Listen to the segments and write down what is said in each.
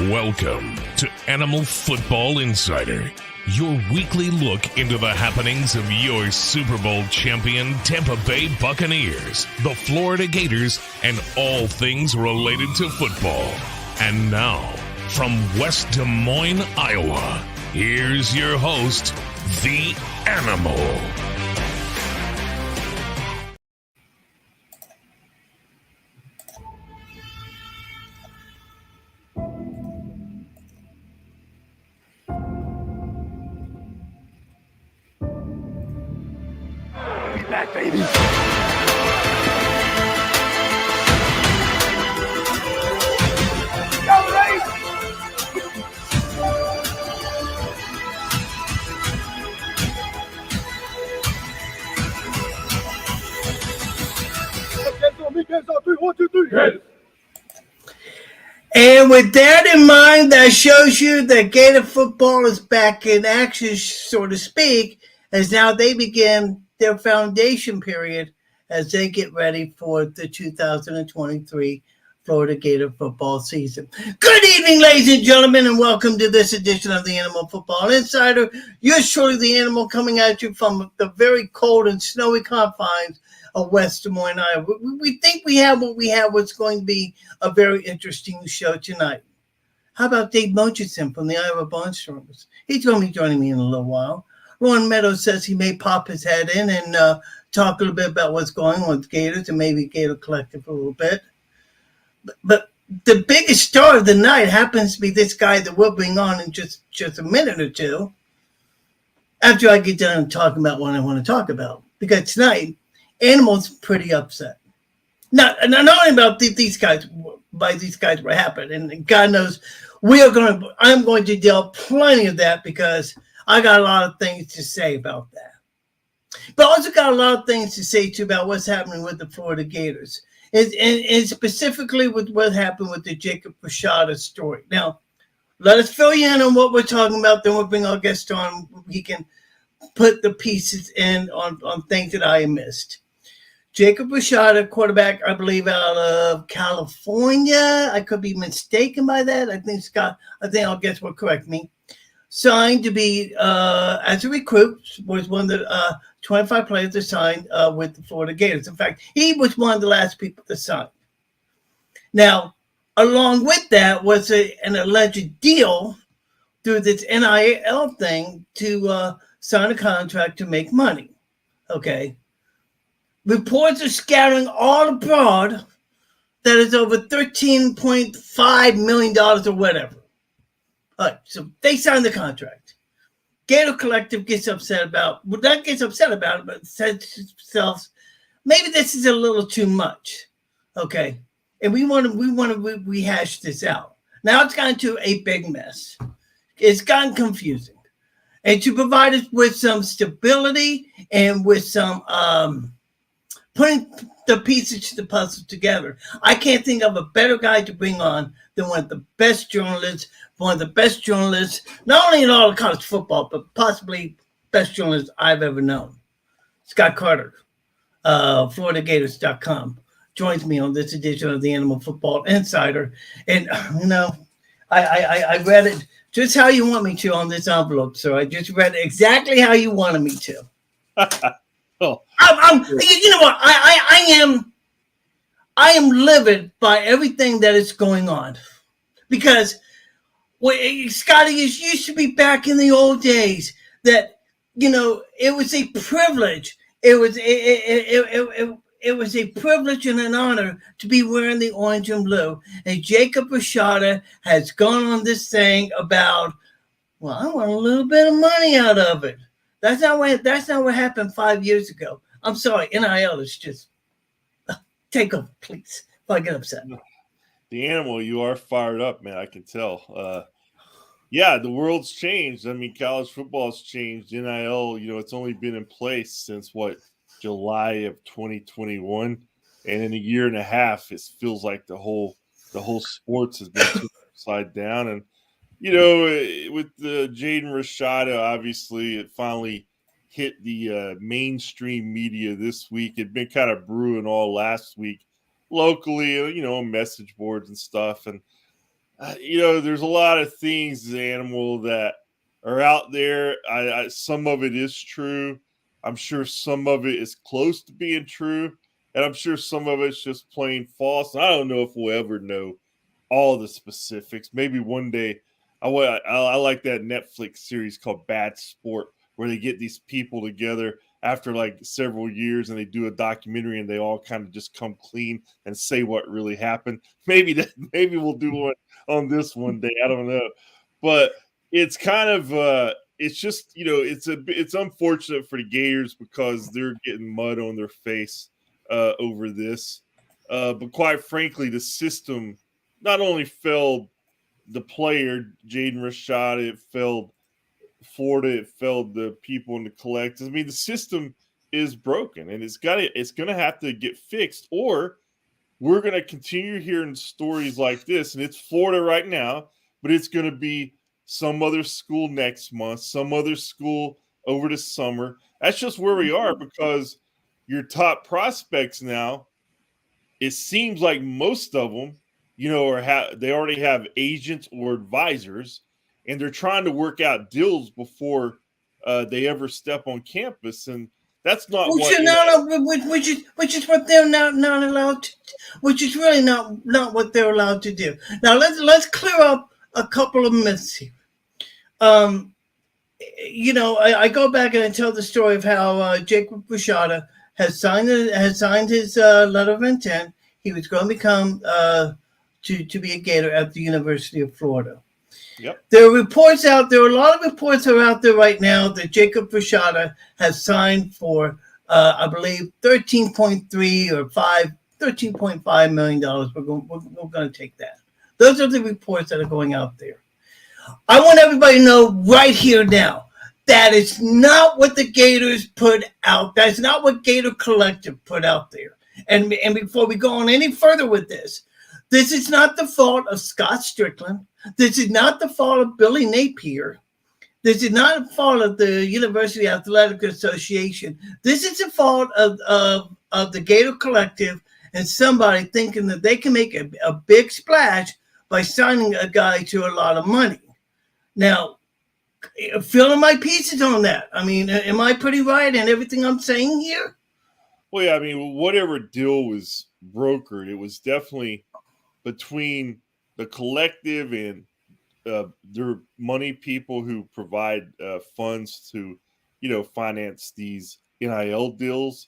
Welcome to Animal Football Insider, your weekly look into the happenings of your Super Bowl champion Tampa Bay Buccaneers, the Florida Gators, and all things related to football. And now, from West Des Moines, Iowa, here's your host, The Animal. Back, baby. Go, Ray! And with that in mind, that shows you that Gator football is back in action, so to speak, as now they begin their foundation period as they get ready for the 2023 Florida Gator football season. Good evening, ladies and gentlemen, and welcome to this edition of the Animal Football Insider. You're surely the animal coming at you from the very cold and snowy confines of West Des Moines, Iowa. We think we have what we have, what's going to be a very interesting show tonight. How about Dave Murchison from the Iowa Barnstormers? He's going to be joining me in a little while. Ron Meadows says he may pop his head in and talk a little bit about what's going on with Gators and maybe Gator Collective a little bit. But the biggest star of the night happens to be this guy that we'll bring on in just a minute or two after I get done talking about what I want to talk about. Because tonight, Animal's pretty upset. Not only about these guys, by these guys what happened, and God knows I'm going to deal plenty of that because I got a lot of things to say about that. But I also got a lot of things to say, too, about what's happening with the Florida Gators. And specifically with what happened with the Jacob Rashada story. Now, let us fill you in on what we're talking about. Then we'll bring our guest on. He can put the pieces in on things that I missed. Jacob Rashada, quarterback, I believe, out of California. I could be mistaken by that. I think our guest will correct me. Signed to be as a recruit, was one of the 25 players that signed with the Florida Gators. In fact, he was one of the last people to sign. Now, along with that was an alleged deal through this NIL thing to sign a contract to make money. Okay. Reports are scattering all abroad that is over $13.5 million or whatever. All right, so they signed the contract. Gator Collective gets upset about, well, not gets upset about it, but says to themselves, maybe this is a little too much. Okay, and we want to rehash this out. Now it's gotten to a big mess. It's gotten confusing, and to provide us with some stability and with some putting the pieces to the puzzle together, I can't think of a better guy to bring on than one of the best journalists, not only in all of college football, but possibly best journalist I've ever known. Scott Carter, FloridaGators.com, joins me on this edition of the Animal Football Insider. And, I read it just how you want me to on this envelope, so I just read it exactly how you wanted me to. Oh. You know what? I am livid by everything that is going on, because Scotty, it used to be back in the old days that it was a privilege. It was a privilege and an honor to be wearing the orange and blue. And Jacob Rashada has gone on this thing about, well, I want a little bit of money out of it. That's not what happened 5 years ago. I'm sorry, NIL is just take over, please. If I get upset. The Animal, you are fired up, man. I can tell. Yeah, the world's changed. I mean, college football's changed. NIL, it's only been in place since July of 2021, and in a year and a half, it feels like the whole sports has been upside down. And with the Jaden Rashada, obviously, it finally hit the mainstream media this week. It'd been kind of brewing all last week locally, on message boards and stuff. And there's a lot of things, Animal, that are out there. Some of it is true. I'm sure some of it is close to being true, and I'm sure some of it's just plain false. And I don't know if we'll ever know all the specifics. Maybe one day. I like that Netflix series called Bad Sport, where they get these people together after like several years and they do a documentary and they all kind of just come clean and say what really happened. Maybe we'll do one on this one day. I don't know, but it's kind of it's just it's unfortunate for the Gators because they're getting mud on their face over this. But quite frankly, the system not only failed the player, Jaden Rashad, it failed Florida, it failed the people in the collectives. I mean, the system is broken and it's gonna have to get fixed, or we're gonna continue hearing stories like this. And it's Florida right now, but it's gonna be some other school next month, some other school over the summer. That's just where we are because your top prospects now, it seems like most of them, they already have agents or advisors, and they're trying to work out deals before they ever step on campus, and that's not which is what they're not allowed to, which is really not what they're allowed to do. Now let's clear up a couple of myths here. I go back and I tell the story of how Jacob Rashada has signed his letter of intent. He was going to become to be a Gator at the University of Florida. Yep. There are reports out there. A lot of reports are out there right now that Jacob Rashada has signed for, I believe, $13.5 million. We're going to take that. Those are the reports that are going out there. I want everybody to know right here now that is not what the Gators put out. That's not what Gator Collective put out there. And before we go on any further with this is not the fault of Scott Strickland. This is not the fault of Billy Napier. This is not the fault of the University Athletic Association. This is the fault of the Gator Collective and somebody thinking that they can make a big splash by signing a guy to a lot of money. Now, fill in my pieces on that. I mean, am I pretty right in everything I'm saying here? Well, yeah, I mean, whatever deal was brokered, it was definitely between the collective and their money people who provide funds to, finance these NIL deals.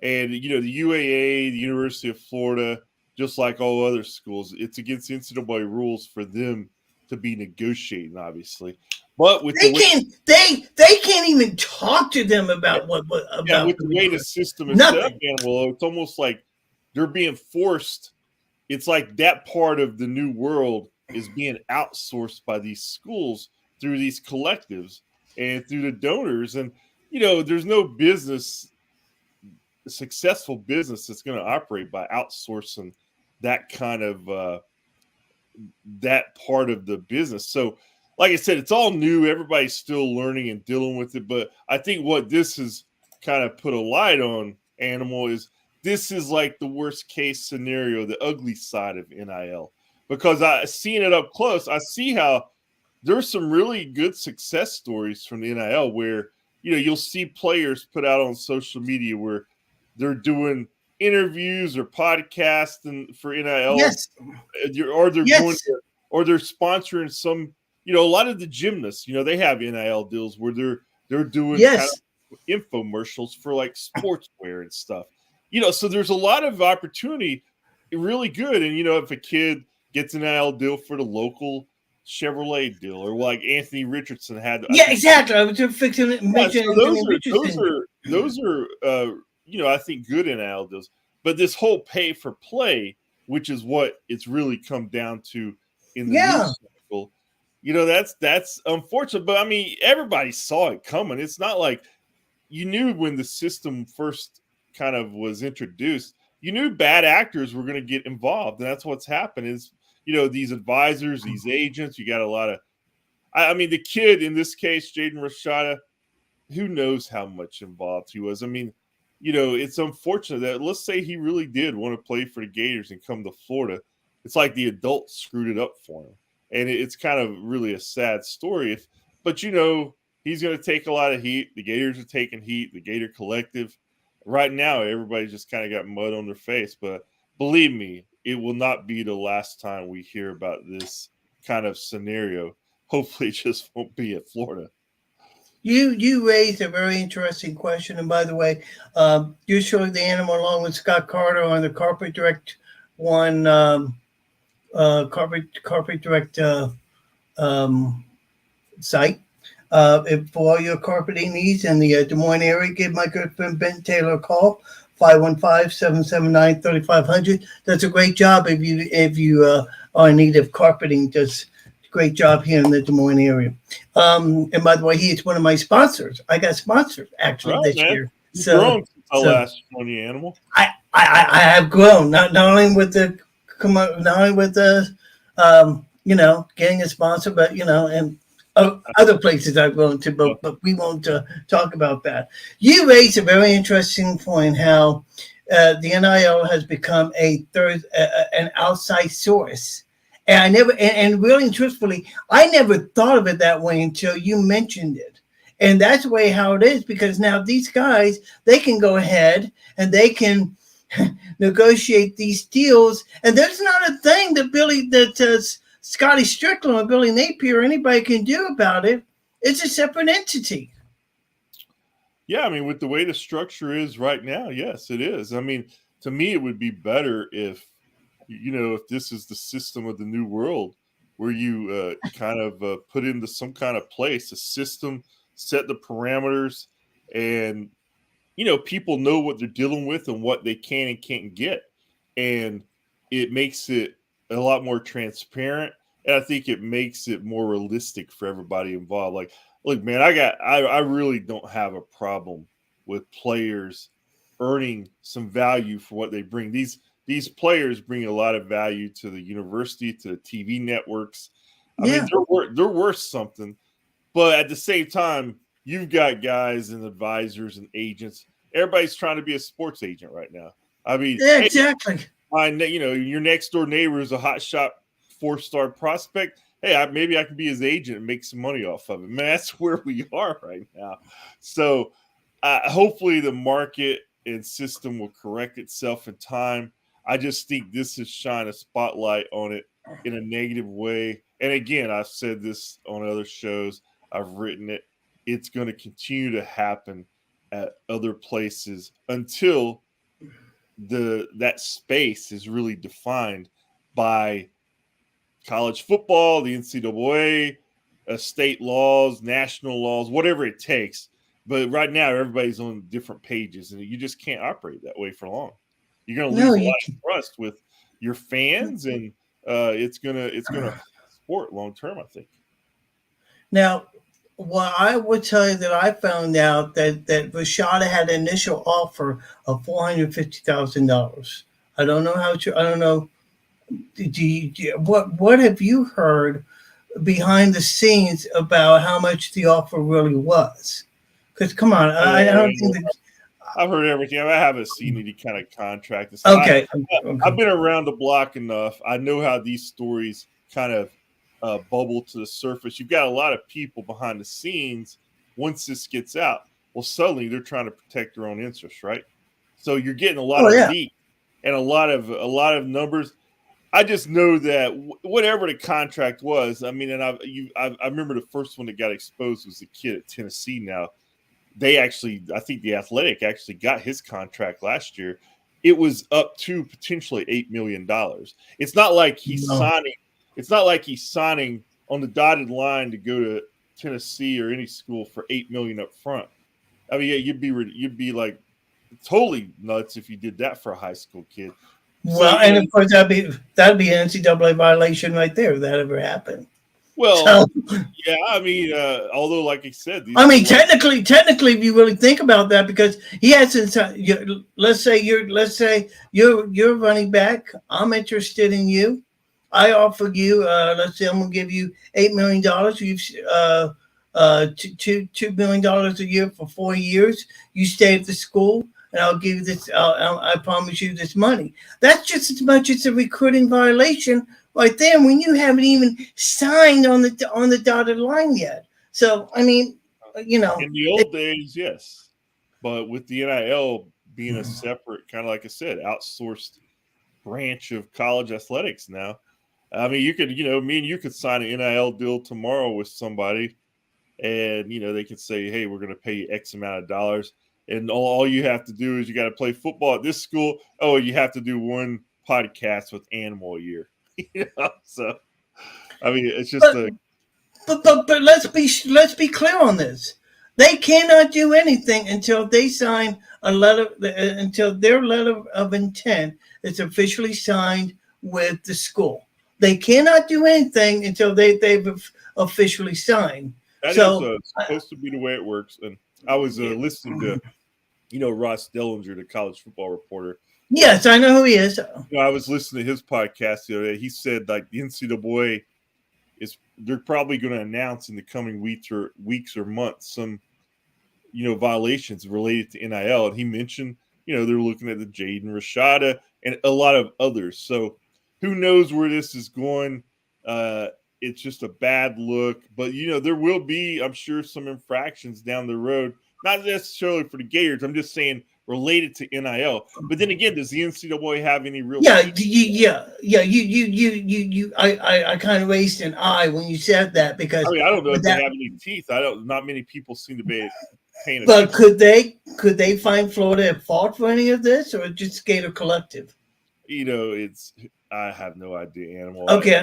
And, the UAA, the University of Florida, just like all other schools, it's against NCAA rules for them to be negotiating, obviously. But with they can't even talk to them about with the way the system is set up, it's almost like they're being forced. It's like that part of the new world is being outsourced by these schools through these collectives and through the donors. And there's no successful business that's going to operate by outsourcing that kind of that part of the business. So, like I said, it's all new. Everybody's still learning and dealing with it. But I think what this has kind of put a light on, Animal, is this is like the worst case scenario, the ugly side of NIL. Because seeing it up close, I see how there's some really good success stories from the NIL where, you'll see players put out on social media where they're doing interviews or podcasts and for NIL. Yes. Or they're going to, or they're sponsoring some, a lot of the gymnasts, they have NIL deals where they're doing kind of infomercials for like sportswear and stuff. So there's a lot of opportunity, really good. And if a kid gets an NIL deal for the local Chevrolet deal, or like Anthony Richardson had. Exactly. I was just fixing it. Those are I think good NIL deals. But this whole pay for play, which is what it's really come down to in the news cycle, that's unfortunate. But I mean, everybody saw it coming. It's not like you knew when the system first kind of was introduced, you knew bad actors were going to get involved. And that's what's happened is, these advisors, these agents, you got a lot of, I mean, the kid in this case, Jaden Rashada, who knows how much involved he was. I mean, it's unfortunate that, let's say he really did want to play for the Gators and come to Florida. It's like the adults screwed it up for him. and it's kind of really a sad story. But he's going to take a lot of heat. The Gators are taking heat. The Gator Collective. Right now, everybody just kind of got mud on their face. But believe me, it will not be the last time we hear about this kind of scenario. Hopefully, it just won't be at Florida. You raised a very interesting question, and by the way, you showed the animal along with Scott Carter on the Carpet Direct one, Carpet Direct site. For all your carpeting needs in the Des Moines area, give my good friend Ben Taylor a call, 515-779-3500. Does a great job if you are in need of carpeting. Does a great job here in the Des Moines area. And by the way, he is one of my sponsors. I got sponsored actually this year. You've grown since I last on the animal. I have grown not only with the getting a sponsor, but and other places I've gone to, but we won't talk about that. You raised a very interesting point, how the NIL has become an outside source. And I never, and really and truthfully, I never thought of it that way until you mentioned it. And that's the way how it is, because now these guys, they can go ahead and they can negotiate these deals. And there's not a thing that Scotty Strickland or Billy Napier or anybody can do about it. It's a separate entity. Yeah, I mean, with the way the structure is right now, yes, it is. I mean, to me, it would be better if this is the system of the new world, where you kind of put into some kind of place, a system, set the parameters, and, people know what they're dealing with and what they can and can't get. And it makes it a lot more transparent, and I think it makes it more realistic for everybody involved. Like, look, man, I really don't have a problem with players earning some value for what they bring. These players bring a lot of value to the university, to the TV networks. I mean, they're worth something, but at the same time, you've got guys and advisors and agents. Everybody's trying to be a sports agent right now. I mean, yeah, exactly. Your next door neighbor is a hot shot 4-star prospect. Hey, maybe I can be his agent and make some money off of it. Man, that's where we are right now. So hopefully the market and system will correct itself in time. I just think this has shined a spotlight on it in a negative way. And again, I've said this on other shows. I've written it. It's going to continue to happen at other places until that space is really defined by college football, the NCAA, state laws, national laws, whatever it takes. But right now, everybody's on different pages, and you just can't operate that way for long. You're going to lose a lot of trust with your fans, and it's gonna support long term, I think. Now, well, I would tell you that I found out that Rashada had an initial offer of $450,000. I don't know how true. I don't know. What have you heard behind the scenes about how much the offer really was? Because come on, I don't think that. I've heard everything. I haven't seen any kind of contract. Okay. I've been around the block enough. I know how these stories kind of bubble to the surface. You've got a lot of people behind the scenes. Once this gets out, well, suddenly they're trying to protect their own interests, right? So you're getting a lot of meat and a lot of numbers. I just know that whatever the contract was, I mean, and I remember the first one that got exposed was the kid at Tennessee. Now, I think the Athletic actually got his contract last year. It was up to potentially $8 million. It's not like he's signing. It's not like he's signing on the dotted line to go to Tennessee or any school for $8 million up front. I mean, yeah, you'd be like totally nuts if you did that for a high school kid. Well, and of course that'd be an NCAA violation right there if that ever happened. Well, yeah, I mean, although, like I said, technically, if you really think about that, because he hasn't. Let's say you're running back. I'm interested in you. I offer you. Let's say I'm going to give you $8 million. You've $2 million a year for 4 years. You stay at the school, and I'll give you this. I promise you this money. That's just as much as a recruiting violation right there when you haven't even signed on the dotted line yet. So I mean, In the old days, yes, but with the NIL being a separate, kind of like I said, outsourced branch of college athletics now. I mean, you could, me and you could sign an NIL deal tomorrow with somebody, and they could say, "Hey, we're going to pay you X amount of dollars, and all you have to do is you got to play football at this school. Oh, you have to do one podcast with Animal a year." So I mean, it's just but but let's be clear on this. They cannot do anything until they sign a letter, until their letter of intent is officially signed with the school. They cannot do anything until they've officially signed. that is So supposed to be the way it works. And I was listening to, Ross Dellinger, the college football reporter. yes, I know who he is. I was listening to his podcast the other day. He said like the NCAA they're probably going to announce in the coming weeks or months some violations related to NIL, and he mentioned they're looking at the Jaden Rashada and a lot of others. So who knows where this is going? It's just a bad look, but there will be, I'm sure, some infractions down the road. Not necessarily for the Gators. I'm just saying related to NIL. But then again, does the NCAA have any real? Yeah. I kind of raised an eye when you said that because I mean, I don't know if they have any teeth. Not many people seem to be paying attention. But could they find Florida at fault for any of this, or just Gator Collective? I have no idea, Animal. Okay.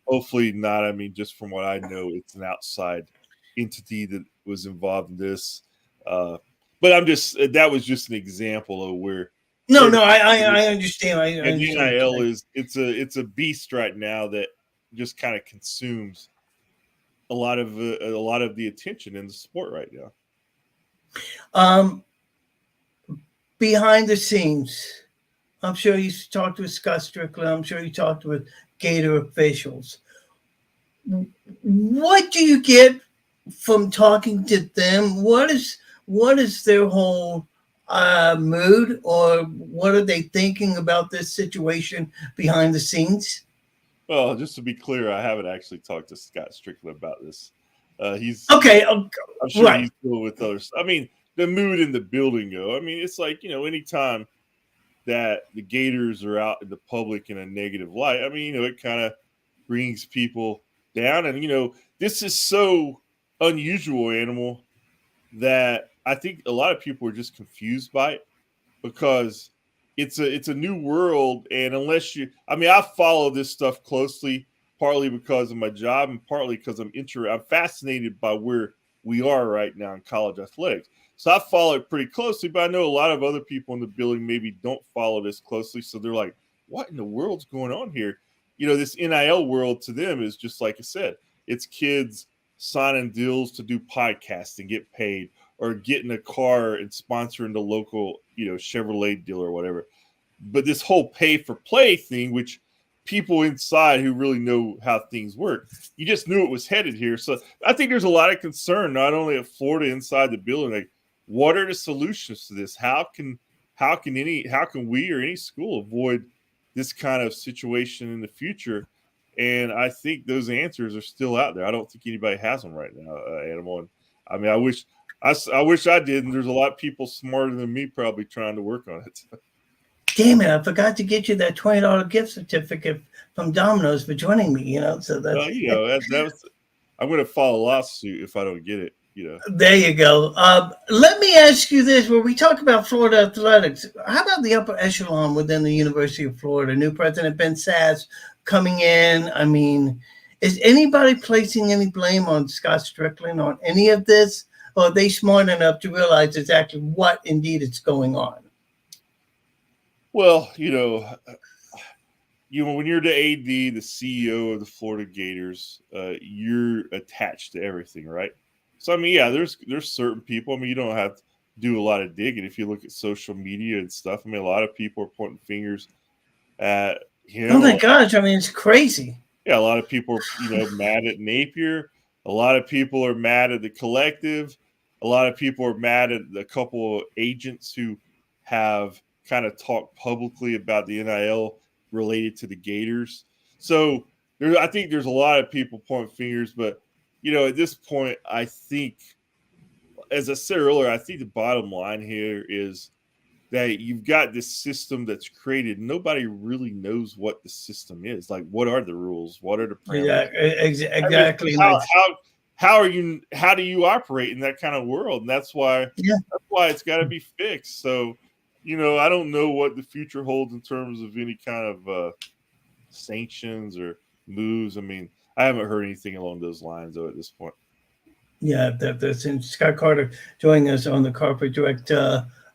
Hopefully not. I mean, just from what I know, it's an outside entity that was involved in this. But that was just an example of where. No, I understand. And NIL it's a beast right now that just kind of consumes a lot of the attention in the sport right now. Behind the scenes, I'm sure you talked with Scott Strickland. I'm sure you talked with Gator officials. What do you get from talking to them? What is their whole mood, or what are they thinking about this situation behind the scenes? Well, just to be clear, I haven't actually talked to Scott Strickland about this. He's okay. I'm sure he's cool with others. I mean, the mood in the building, though. I mean, it's like anytime that the Gators are out in the public in a negative light, I mean, it kind of brings people down. And this is so unusual, Animal, that I think a lot of people are just confused by it because it's a new world. And I follow this stuff closely, partly because of my job and partly because I'm fascinated by where we are right now in college athletics. So I follow it pretty closely, but I know a lot of other people in the building maybe don't follow this closely. So they're like, what in the world's going on here? This NIL world to them is just like I said, it's kids signing deals to do podcasts and get paid, or getting a car and sponsoring the local, Chevrolet dealer or whatever. But this whole pay for play thing, which people inside who really know how things work, you just knew it was headed here. So I think there's a lot of concern, not only at Florida inside the building, like what are the solutions to this? How can we or any school avoid this kind of situation in the future? And I think those answers are still out there. I don't think anybody has them right now, Animal. And I mean, I wish I did. And there's a lot of people smarter than me probably trying to work on it. Damn it! I forgot to get you that $20 gift certificate from Domino's for joining me. So that's I'm going to file a lawsuit if I don't get it. There you go. Let me ask you this: when we talk about Florida athletics, how about the upper echelon within the University of Florida? New president Ben Sass coming in. I mean, is anybody placing any blame on Scott Strickland on any of this, or are they smart enough to realize exactly what indeed is going on? Well, when you're the AD, the CEO of the Florida Gators, you're attached to everything, right? So I mean, yeah, there's certain people. I mean, you don't have to do a lot of digging. If you look at social media and stuff, I mean, a lot of people are pointing fingers at him. Oh my gosh! I mean, it's crazy. Yeah, a lot of people are mad at Napier. A lot of people are mad at the collective. A lot of people are mad at a couple of agents who have kind of talked publicly about the NIL related to the Gators. So I think there's a lot of people pointing fingers, but at this point, I think, as I said earlier, I think the bottom line here is that you've got this system that's created. Nobody really knows what the system is. Like, what are the rules? What are the parameters? Exactly. How do you operate in that kind of world? And that's why it's got to be fixed. So, I don't know what the future holds in terms of any kind of sanctions or moves. I mean, I haven't heard anything along those lines though at this point. Yeah, that's Scott Carter joining us on the Corporate Direct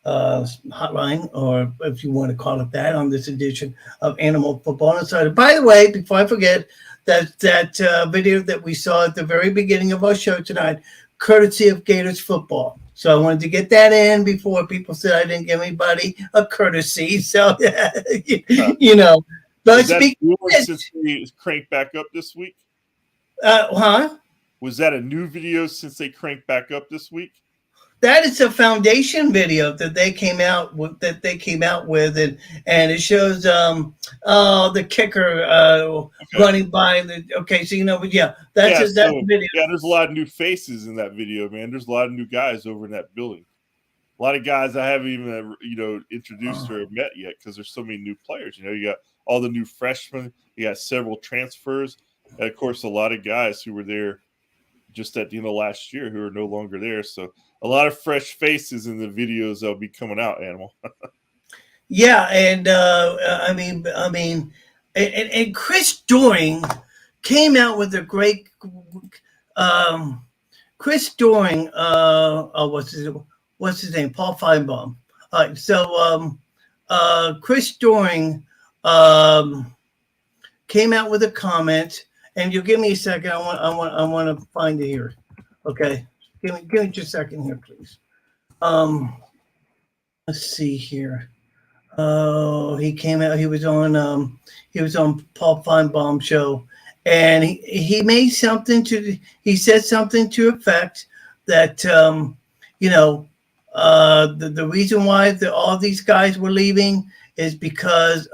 hotline, or if you want to call it that, on this edition of Animal Football Insider. By the way, before I forget, that video that we saw at the very beginning of our show tonight, courtesy of Gators Football. So I wanted to get that in before people said I didn't give anybody a courtesy. So, But speaking since we cranked back up this week? Was that a new video since they cranked back up this week? That is a foundation video that they came out with, and it shows the kicker running by the. Okay, so that's a video. Yeah, there's a lot of new faces in that video, man. There's a lot of new guys over in that building. A lot of guys I haven't even introduced or met yet because there's so many new players. You got all the new freshmen. You got several transfers, and of course a lot of guys who were there just at the end of last year who are no longer there. So a lot of fresh faces in the videos that'll be coming out, Animal. Yeah, and and Chris Doering came out with a great Chris Doering. What's his name? Paul Feinbaum. All right, so Chris Doering came out with a comment, and you give me a second. I want to find it here. Okay. Give me just a second here, please. Let's see here. Oh, he came out. He was on Paul Feinbaum show, and he made something he said something to effect that the reason why all these guys were leaving is because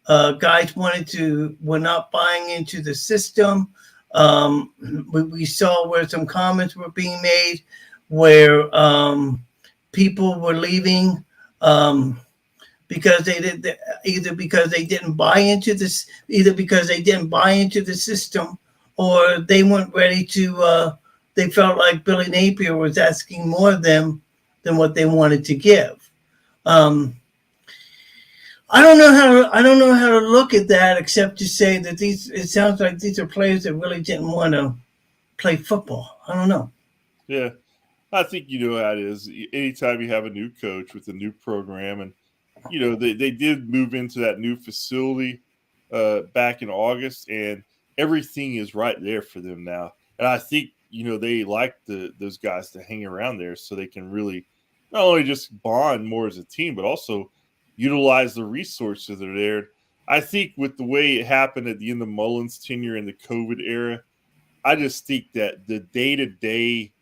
guys were not buying into the system. We saw where some comments were being made where people were leaving because they didn't buy into this, either because they didn't buy into the system, or they weren't ready to. They felt like Billy Napier was asking more of them than what they wanted to give. I don't know how to look at that except to say that it sounds like these are players that really didn't want to play football. I don't know. Yeah, I think you know how it is. Anytime you have a new coach with a new program, and they did move into that new facility back in August, and everything is right there for them now. And I think they like those guys to hang around there so they can really not only just bond more as a team, but also utilize the resources that are there. I think with the way it happened at the end of Mullen's tenure in the COVID era, I just think that the day-to-day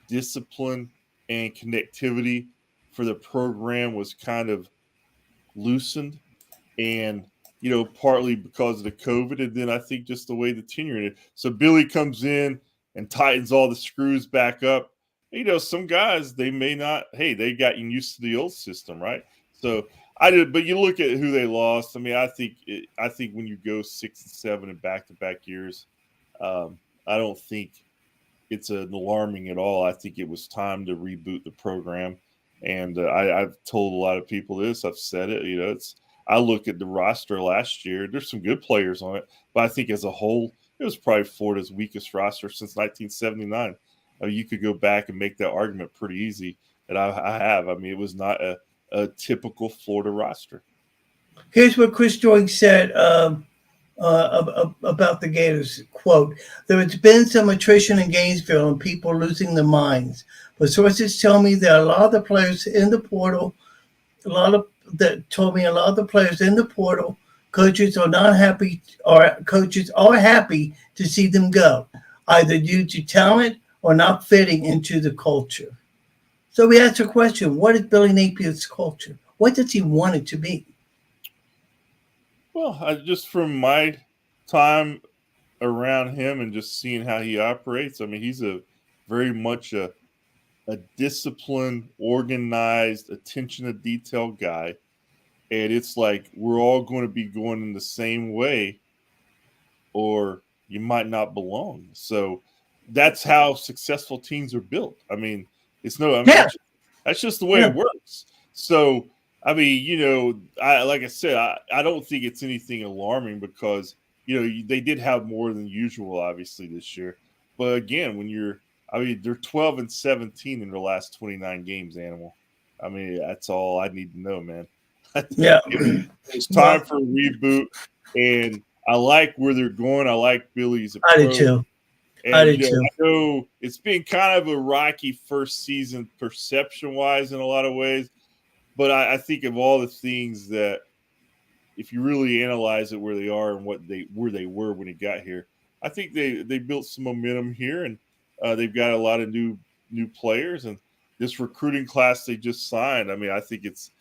discipline and connectivity for the program was kind of loosened, and partly because of the COVID, and then I think just the way the tenure in it. So Billy comes in and tightens all the screws back up. Some guys, they may not. Hey, they gotten used to the old system, right? So but you look at who they lost. I mean, I think when you go 6 and 7 in back-to-back years, I don't think it's an alarming at all. I think it was time to reboot the program, and I've told a lot of people this. I've said it. I look at the roster last year. There's some good players on it, but I think as a whole, it was probably Florida's weakest roster since 1979. I mean, you could go back and make that argument pretty easy, and I have. I mean, it was not a typical Florida roster. Here's what Chris Doering said about the Gators. Quote, "There has been some attrition in Gainesville and people losing their minds. But sources tell me that a lot of the players in the portal, coaches are not happy, or coaches are happy to see them go, either due to talent or not fitting into the culture." So we asked a question: what is Billy Napier's culture? What does he want it to be? Well, just from my time around him and just seeing how he operates, I mean, he's a very much a disciplined, organized, attention to detail guy. And it's like we're all going to be going in the same way, or you might not belong. So that's how successful teams are built. I mean, Yeah, that's just the way yeah. it works. So, I mean, like I said, I don't think it's anything alarming because, they did have more than usual, obviously, this year. But again, they're 12-17 in their last 29 games, Animal. I mean, that's all I need to know, man. Yeah. It's time Well, for a reboot, and I like where they're going. I like Billy's I did approach. too. I And, did too. I know it's been kind of a rocky first season perception wise in a lot of ways, but I think of all the things that, if you really analyze it, where they are and where they were when he got here, I think they built some momentum here, and they've got a lot of new players, and this recruiting class they just signed. I mean, I think it's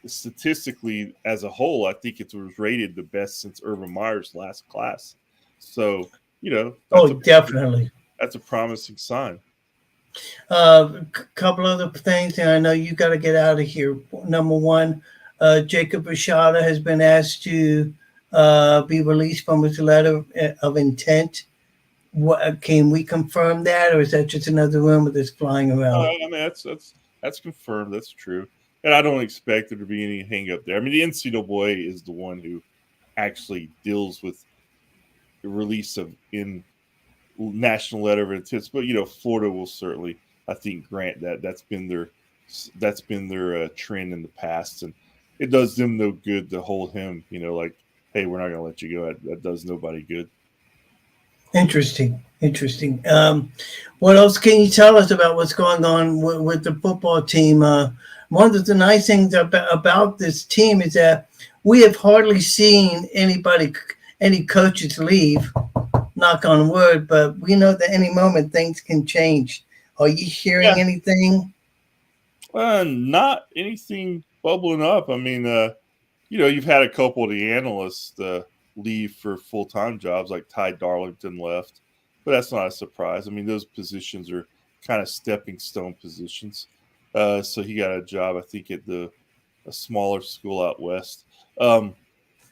statistically as a whole, I think it was rated the best since Urban Meyer's last class. So, Oh, definitely. that's a promising sign. Couple other things, and I know you got to get out of here. Number one, Jacob Rashada has been asked to be released from his letter of intent. Can we confirm that, or is that just another rumor that's flying around? I mean, that's confirmed. That's true, and I don't expect there to be any hang up there. I mean, the NCAA is the one who actually deals with the release of in national letter of intent, but Florida will certainly, I think, grant that. That's been their trend in the past, and it does them no good to hold him. Like, hey, we're not going to let you go. That does nobody good. Interesting. What else can you tell us about what's going on with the football team? One of the nice things about this team is that we have hardly seen any coaches leave. Knock on wood, but we know that any moment things can change. Are you hearing anything? Not anything bubbling up. I mean, you've had a couple of the analysts leave for full-time jobs, like Ty Darlington left, but that's not a surprise. I mean, those positions are kind of stepping stone positions. So he got a job, I think, at a smaller school out west.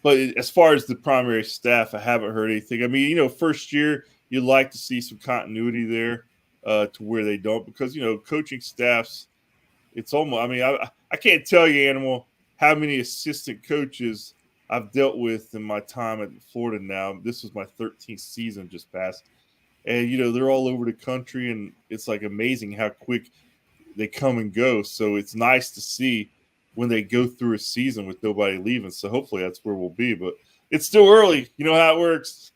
But as far as the primary staff, I haven't heard anything. I mean, first year, you'd like to see some continuity there to where they don't, because, coaching staffs, it's almost, I mean, I can't tell you, Animal, how many assistant coaches I've dealt with in my time at Florida now. This was my 13th season just passed. And, they're all over the country, and it's like amazing how quick they come and go. So it's nice to see when they go through a season with nobody leaving. So hopefully that's where we'll be, but it's still early. You know how it works.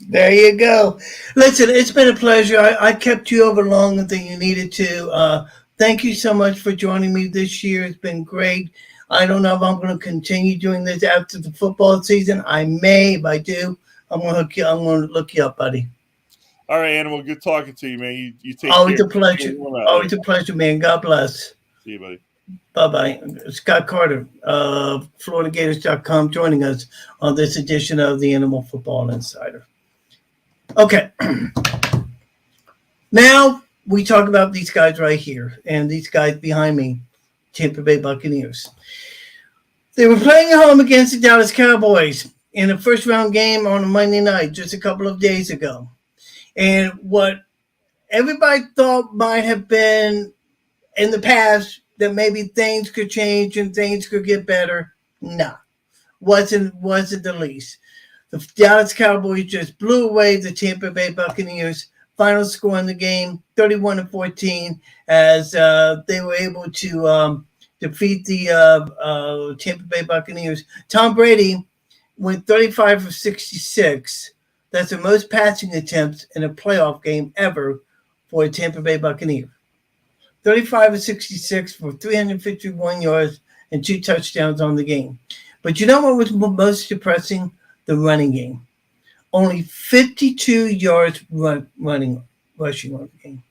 There you go. Listen, it's been a pleasure. I kept you over longer than you needed to. Thank you so much for joining me this year. It's been great. I don't know if I'm going to continue doing this after the football season. I may. If I do, I'm going to look you up, buddy. All right, Animal. Good talking to you, man. You take Always care. a pleasure. Always a pleasure, man. God bless. See you, buddy. Bye-bye. Scott Carter of FloridaGators.com joining us on this edition of the Animal Football Insider. Okay. Now we talk about these guys right here and these guys behind me, Tampa Bay Buccaneers. They were playing at home against the Dallas Cowboys in a first-round game on a Monday night just a couple of days ago. And what everybody thought might have been in the past that maybe things could change and things could get better, no, wasn't the least. The Dallas Cowboys just blew away the Tampa Bay Buccaneers. Final score in the game, 31-14, as they were able to defeat the Tampa Bay Buccaneers. Tom Brady went 35 of 66. That's the most passing attempts in a playoff game ever for a Tampa Bay Buccaneer. 35 of 66 for 351 yards and 2 touchdowns on the game. But you know what was most depressing? The running game. Only 52 yards rushing on the game.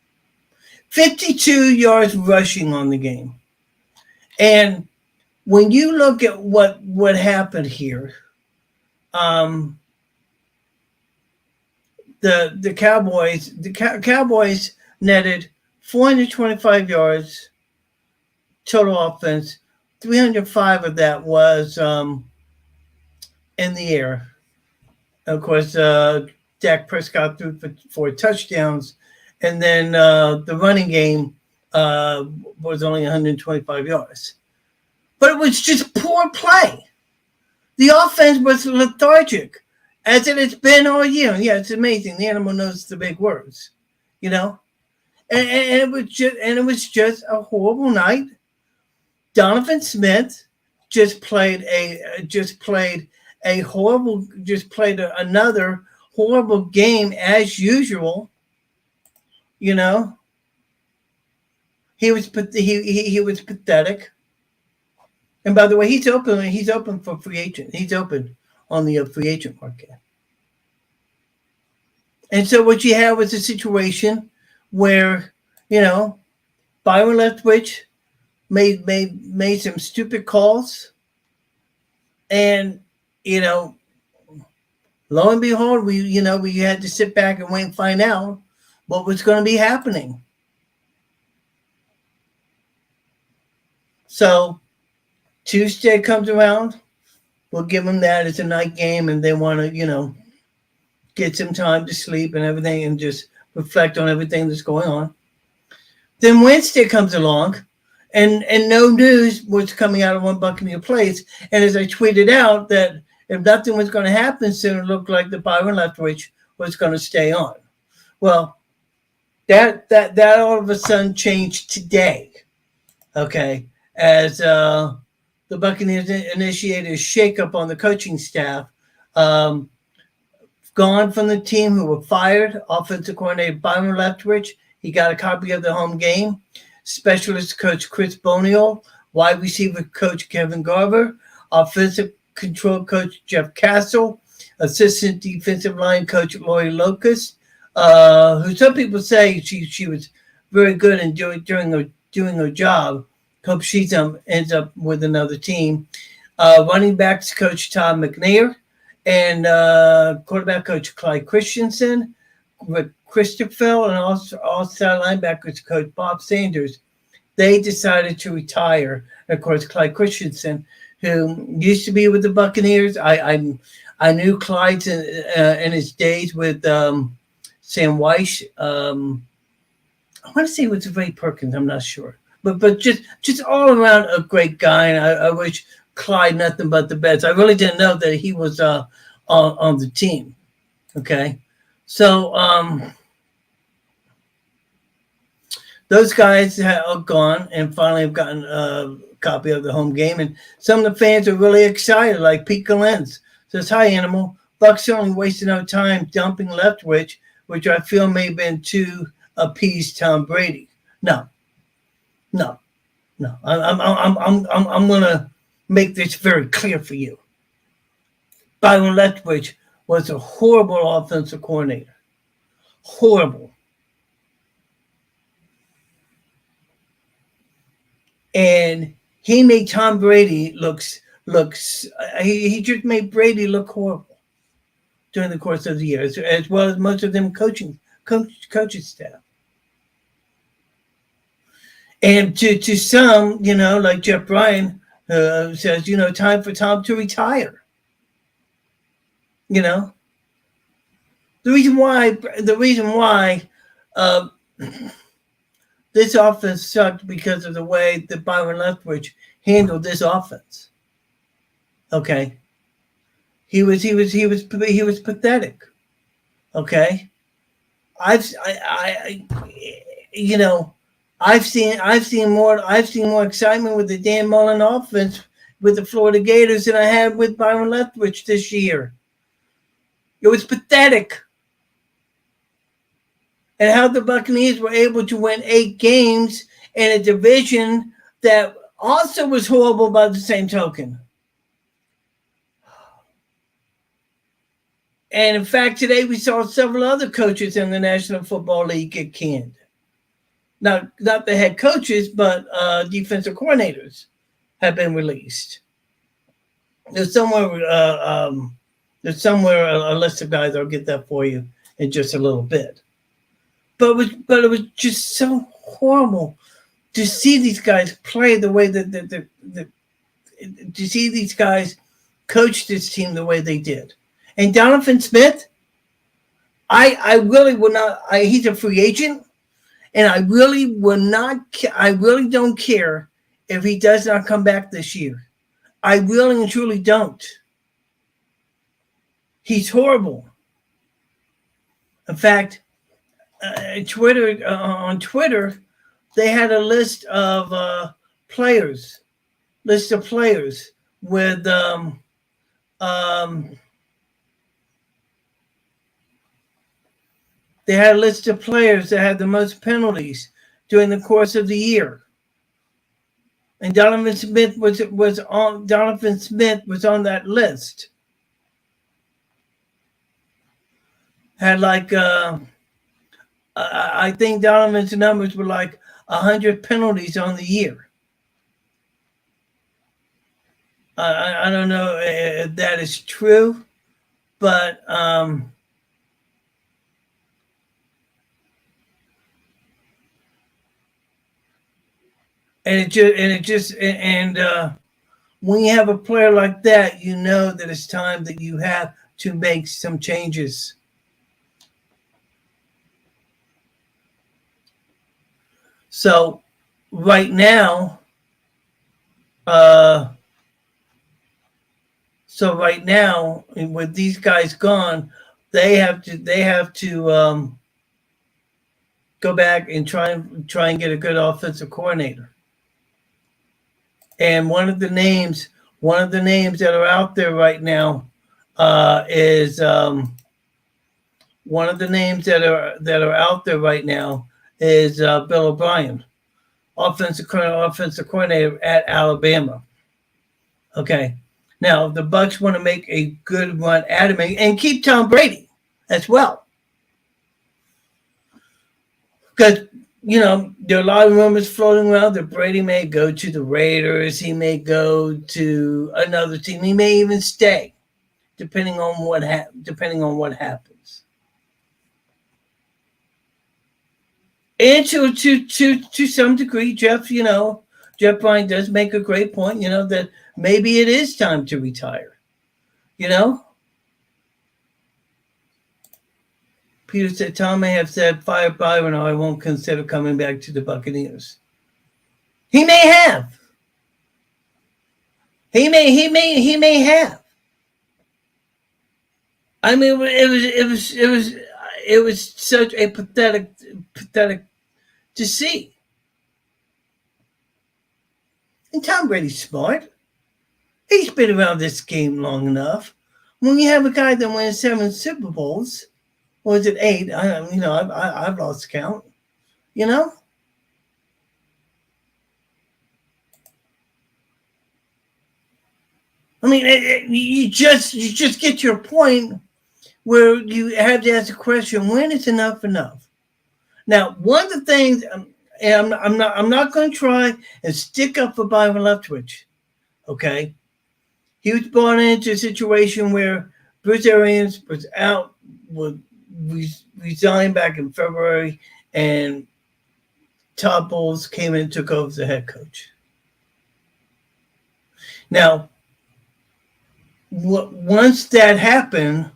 52 yards rushing on the game. And when you look at what happened here, the Cowboys netted 425 yards total offense. 305 of that was in the air. Of course, Dak Prescott threw for 4 touchdowns, and then the running game was only 125 yards. But it was just poor play. The offense was lethargic, as it has been all year. Yeah, it's amazing. The animal knows the big words, and it was just a horrible night. Donovan Smith another horrible game as usual. He was pathetic. And by the way, he's open for free agent. He's open on the free agent market. And so what you had was a situation where, Byron Leftwich made some stupid calls, and lo and behold, we had to sit back and wait and find out what was going to be happening. So Tuesday comes around, we'll give them that. It's a night game, and they want to get some time to sleep and everything, and just reflect on everything that's going on. Then Wednesday comes along, and no news was coming out of one Buccaneer place. And as I tweeted out, that if nothing was going to happen soon, it looked like the Byron Leftwich was going to stay on. Well, that all of a sudden changed today. Okay, as the Buccaneers initiated a shakeup on the coaching staff. Gone from the team who were fired, offensive coordinator Byron Leftwich. He got a copy of the home game. Specialist coach Chris Boniel, wide receiver coach Kevin Garver, offensive control coach Jeff Castle, assistant defensive line coach Lori Locust, who some people say she was very good in doing her job. Hope she ends up with another team. Running backs coach Tom McNair, and quarterback coach Clyde Christensen, with Christopher, and also outside linebackers coach Bob Sanders. They decided to retire. And of course, Clyde Christensen, who used to be with the Buccaneers. I knew Clyde in his days with Sam Weiss. I want to say it was Ray Perkins. I'm not sure, but just all around a great guy. And I wish Clyde nothing but the best. I really didn't know that he was on the team. Okay, so those guys are gone, and finally have gotten a copy of the home game. And some of the fans are really excited, like Pete Galenz says, "Hi, Animal. Bucks certainly wasted no time dumping Leftwich, which I feel may have been to appease Tom Brady." No. I'm gonna make this very clear for you. Byron Leftwich was a horrible offensive coordinator. Horrible. And he made Tom Brady he just made Brady look horrible during the course of the year, as well as most of them coaching staff. And to some, like Jeff Bryan says, time for Tom to retire. The reason why this offense sucked because of the way that Byron Leftwich handled this offense. Okay, he was pathetic. Okay, I've seen more excitement with the Dan Mullen offense with the Florida Gators than I had with Byron Leftwich this year. It was pathetic. And how the Buccaneers were able to win 8 games in a division that also was horrible by the same token. And in fact, today we saw several other coaches in the National Football League get canned. Not the head coaches, but defensive coordinators have been released. There's somewhere a list of guys. I'll get that for you in just a little bit. But it was just so horrible to see these guys play the way that to see these guys coach this team the way they did. And Donovan Smith, I really would not. He's a free agent, and I really would not. I really don't care if he does not come back this year. I really and truly don't. He's horrible. In fact, on Twitter, they had a list of players with they had a list of players that had the most penalties during the course of the year. And Donovan Smith was on that list. Had like I think Donovan's numbers were like 100 penalties on the year. I don't know if that is true, but when you have a player like that, you know that it's time that you have to make some changes. So right now, with these guys gone, they have to go back and try and get a good offensive coordinator. And one of the names that are out there right now is Bill O'Brien, offensive coordinator at Alabama. Okay, now the Bucs want to make a good run at him and keep Tom Brady as well, because there are a lot of rumors floating around that Brady may go to the Raiders. He may go to another team. He may even stay, depending on what happens. And to some degree, Jeff Bryant does make a great point. That maybe it is time to retire. Peter said, Tom may have said, fire Byron, or I won't consider coming back to the Buccaneers. He may have. He may have. I mean, it was such a pathetic to see. And Tom Brady's smart. He's been around this game long enough. When you have a guy that wins 7 Super Bowls, or is it 8? I've lost count. I mean, you just get to a point where you have to ask the question: when is enough enough? Now, one of the things, and I'm not going to try and stick up for Byron Leftwich. Okay, he was brought into a situation where Bruce Arians was out with. Resigned back in February, and Todd Bowles came in and took over as the head coach. Now, once that happened,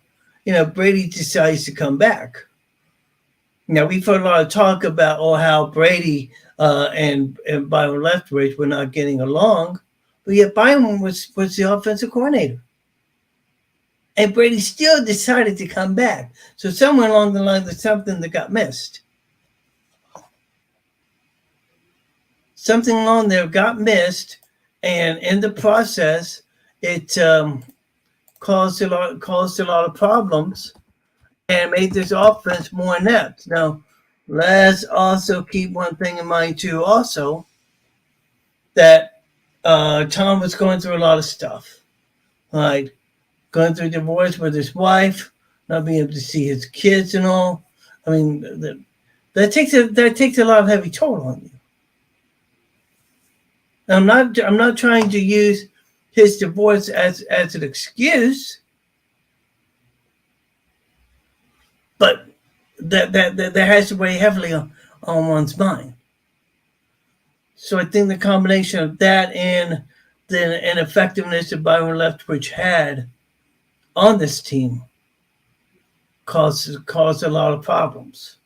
Brady decides to come back. Now, we've heard a lot of talk about how Brady and Byron Leftwich were not getting along, but yet Byron was the offensive coordinator. And Brady still decided to come back. So somewhere along the line, there's something that got missed. Something along there got missed, and in the process, it caused a lot of problems and made this offense more inept. Now, let's also keep one thing in mind too. Also, that Tom was going through a lot of stuff, right? Going through a divorce with his wife, not being able to see his kids and all. I mean, that takes a lot of heavy toll on you. I'm not trying to use his divorce as an excuse, but that has to weigh heavily on one's mind. So I think the combination of that and the ineffectiveness that Byron Leftwich had on this team caused a lot of problems.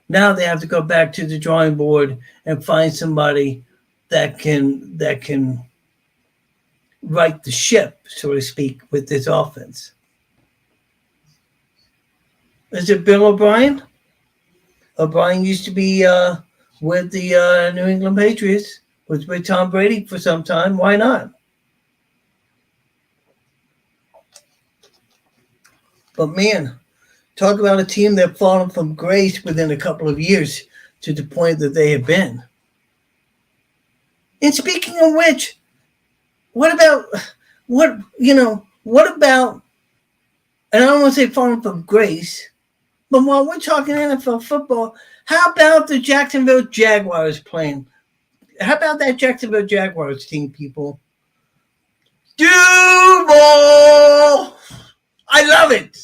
Now they have to go back to the drawing board and find somebody that can right the ship, so to speak, with this offense. Is it Bill O'Brien? O'Brien used to be with the New England Patriots, was with Tom Brady for some time. Why not? But man, talk about a team that fallen from grace within a couple of years to the point that they have been. And speaking of which, what about, and I don't want to say falling from grace, but while we're talking NFL football, how about the Jacksonville Jaguars playing? How about that Jacksonville Jaguars team, people? Duval! I love it.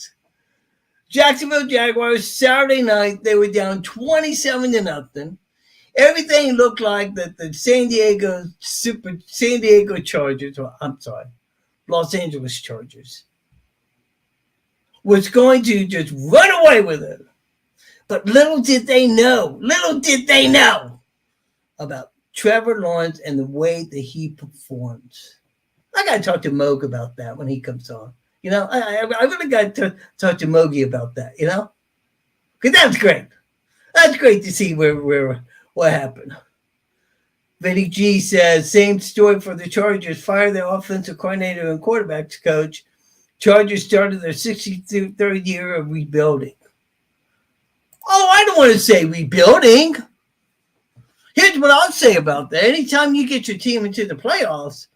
Jacksonville Jaguars, Saturday night, they were down 27-0. Everything looked like that the Los Angeles Chargers was going to just run away with it. But little did they know about Trevor Lawrence and the way that he performs. I got to talk to Moog about that when he comes on. I really got to talk to Mogi about that, because that's great. That's great to see what happened. Vinny G says, same story for the Chargers. Fire their offensive coordinator and quarterbacks coach. Chargers started their 63rd year of rebuilding. Oh, I don't want to say rebuilding. Here's what I'll say about that. Anytime you get your team into the playoffs,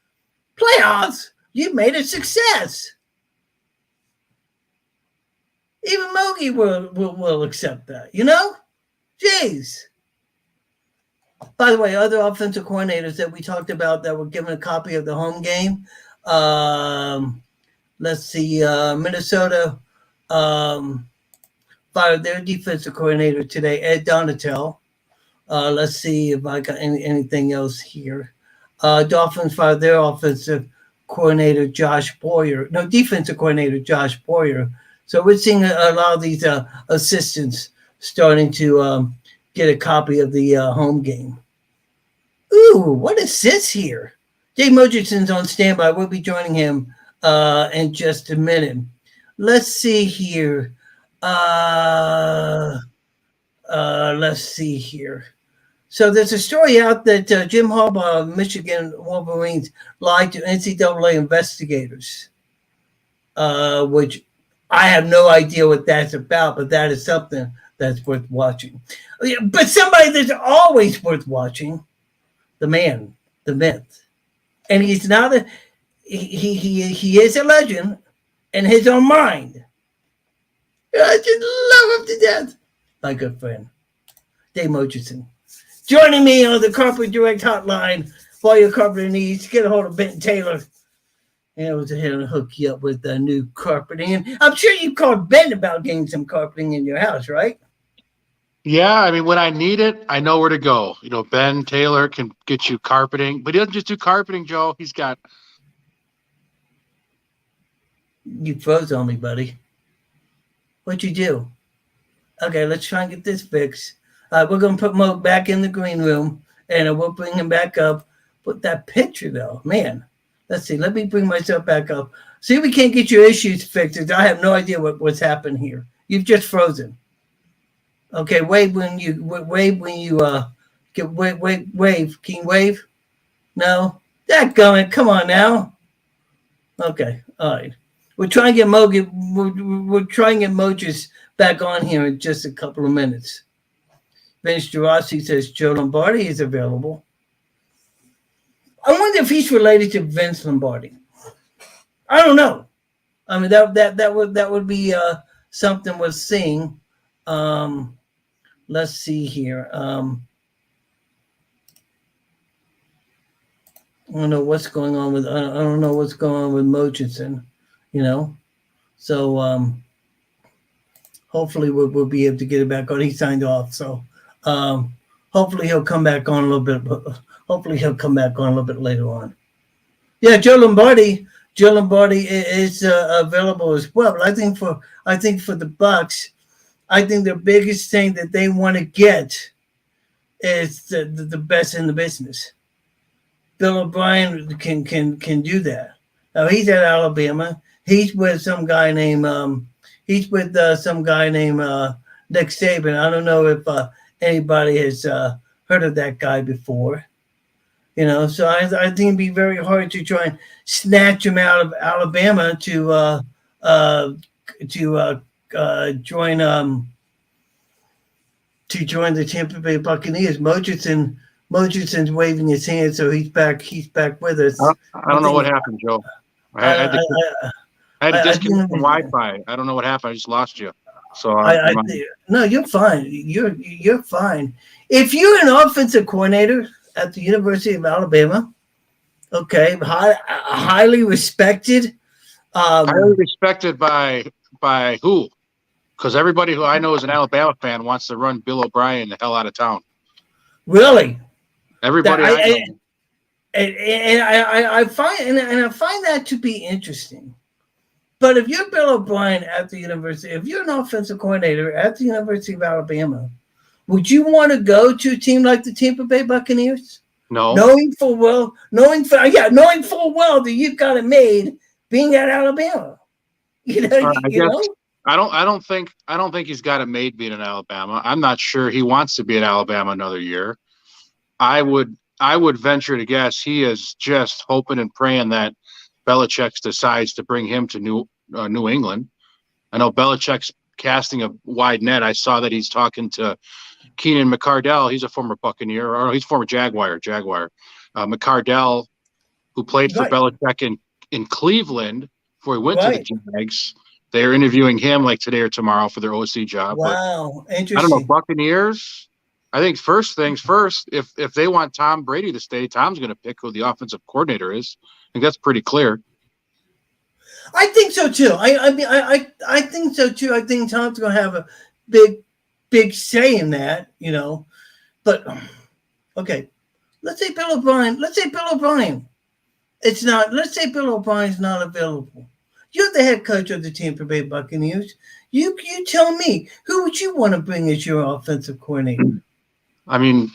you made a success. Even Mogi will accept that, Jeez. By the way, other offensive coordinators that we talked about that were given a copy of the home game. Let's see, Minnesota fired their defensive coordinator today, Ed Donatel. Let's see if I got anything else here. Dolphins fired their offensive coordinator, defensive coordinator, Josh Boyer. So we're seeing a lot of these assistants starting to get a copy of the home game. Ooh, what is this here? Dave Murchison's on standby. We'll be joining him in just a minute. Let's see here. Let's see here. So there's a story out that Jim Harbaugh of Michigan Wolverines lied to NCAA investigators, which I have no idea what that's about, but that is something that's worth watching. But somebody that's always worth watching, the man, the myth. And he's not he is a legend in his own mind. I just love him to death. My good friend, Dave Murchison. Joining me on the Carpet Direct Hotline for your carpet needs. Get a hold of Benton Taylor. And I was here to hook you up with new carpeting. And I'm sure you called Ben about getting some carpeting in your house, right? Yeah, I mean, when I need it, I know where to go. Ben Taylor can get you carpeting, but he doesn't just do carpeting, Joe. He's got... You froze on me, buddy. What'd you do? Okay, let's try and get this fixed. We're going to put Mo back in the green room, and we'll bring him back up. But that picture, though, man. Let's see. Let me bring myself back up. See if we can't get your issues fixed. I have no idea what's happened here. You've just frozen. Okay, wave when you get wave. Can you wave? No? Dadgummit, come on now. Okay, all right. We're trying to get we're trying to get Moses back on here in just a couple of minutes. Vince Gerasi says Joe Lombardi is available. I wonder if he's related to Vince Lombardi. I don't know. I mean that would be something we're seeing. Let's see here. I don't know what's going on with. I don't know what's going on with Murchison. You know, so hopefully we'll be able to get it back on. He signed off, so hopefully he'll come back on a little bit. Hopefully he'll come back on a little bit later on. Yeah, Joe Lombardi. Joe Lombardi is available as well. But I think for the Bucks, I think the biggest thing that they want to get is the best in the business. Bill O'Brien can do that. Now he's at Alabama. He's with some guy named Nick Saban. I don't know if anybody has heard of that guy before. You know, so I think it'd be very hard to try and snatch him out of Alabama to join the Tampa Bay Buccaneers. Murchison's waving his hand, so he's back with us. I don't know what happened, Joe. I had to disconnect from Wi-Fi. I don't know what happened. I just lost you. So no, you're fine. You're fine. If you're an offensive coordinator at the University of Alabama, okay, highly respected. Highly respected by who? Because everybody who I know is an Alabama fan wants to run Bill O'Brien the hell out of town. Really? Everybody I know. I find that to be interesting. But if you're Bill O'Brien at the university, if you're an offensive coordinator at the University of Alabama, would you want to go to a team like the Tampa Bay Buccaneers? No. Knowing full well that you've got it made being at Alabama. I don't think he's got it made being in Alabama. I'm not sure he wants to be at Alabama another year. I would venture to guess he is just hoping and praying that Belichick decides to bring him to New England. I know Belichick's casting a wide net. I saw that he's talking to Keenan McCardell. He's a former Buccaneer, or he's a former Jaguar. McCardell, who played for Belichick in Cleveland before he went to the Jags. They're interviewing him like today or tomorrow for their OC job. Wow, interesting. I don't know, Buccaneers. I think first things first, if they want Tom Brady to stay, Tom's going to pick who the offensive coordinator is. I think that's pretty clear. I think so too. I think so too. I think Tom's going to have a big say in that, you know. But okay, let's say Bill O'Brien. Let's say Bill O'Brien's not available. You're the head coach of the Tampa Bay Buccaneers. You tell me, who would you want to bring as your offensive coordinator? I mean,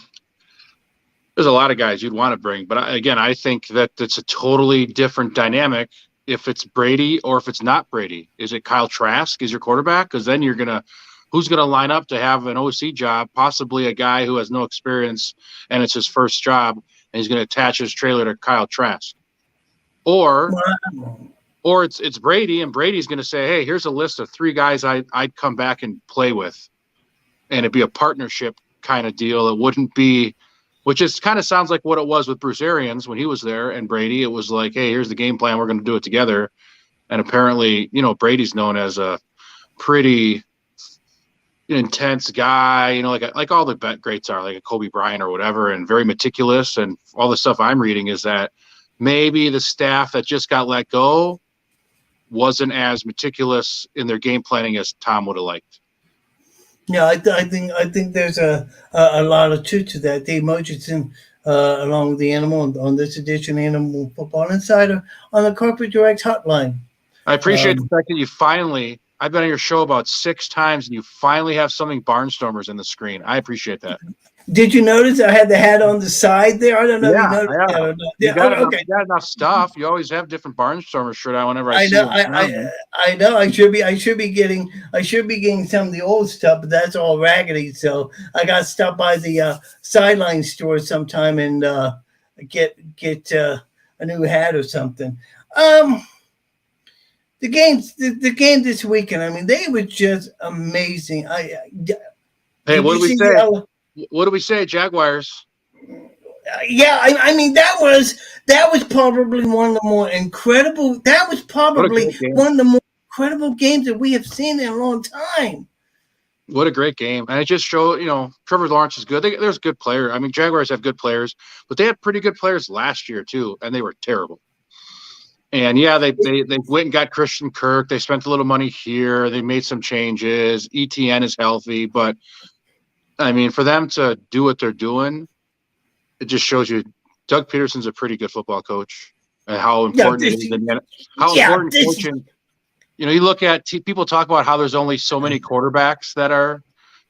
there's a lot of guys you'd want to bring, but I think that it's a totally different dynamic if it's Brady or if it's not Brady. Is it Kyle Trask is your quarterback? Because then who's going to line up to have an OC job, possibly a guy who has no experience and it's his first job, and he's going to attach his trailer to Kyle Trask. Or it's Brady, and Brady's going to say, hey, here's a list of 3 guys I'd come back and play with. And it'd be a partnership kind of deal. It wouldn't be, which is kind of sounds like what it was with Bruce Arians when he was there and Brady. It was like, hey, here's the game plan. We're going to do it together. And apparently, you know, Brady's known as a pretty intense guy, you know, like all the greats are, like a Kobe Bryant or whatever, and very meticulous. And all the stuff I'm reading is that maybe the staff that just got let go wasn't as meticulous in their game planning as Tom would have liked. Yeah, I think there's a lot of truth to that. Dave Murchison, along with the Animal on this edition, Animal Football Insider, on the Corporate Direct Hotline. I appreciate the fact that you finally. I've been on your show about 6 times, and you finally have something Barnstormers in the screen. I appreciate that. Did you notice I had the hat on the side there? I don't know. Yeah, if you noticed that or not. You got enough stuff. You always have different Barnstormers shirt on whenever I see know. you. I know. I should be getting some of the old stuff, but that's all raggedy. So I got to stop by the sideline store sometime and get a new hat or something. The game this weekend. I mean, they were just amazing. Hey, what do we say? What do we say, Jaguars? Yeah, I mean that was probably one of the more incredible. That was probably one of the more incredible games that we have seen in a long time. What a great game. And it just showed, Trevor Lawrence is good. There's good players. I mean, Jaguars have good players, but they had pretty good players last year too, and they were terrible. And yeah, they went and got Christian Kirk. They spent a little money here. They made some changes. ETN is healthy, but I mean, for them to do what they're doing, it just shows you Doug Peterson's a pretty good football coach and how important it is. Important coaching. You look at people talk about how there's only so many quarterbacks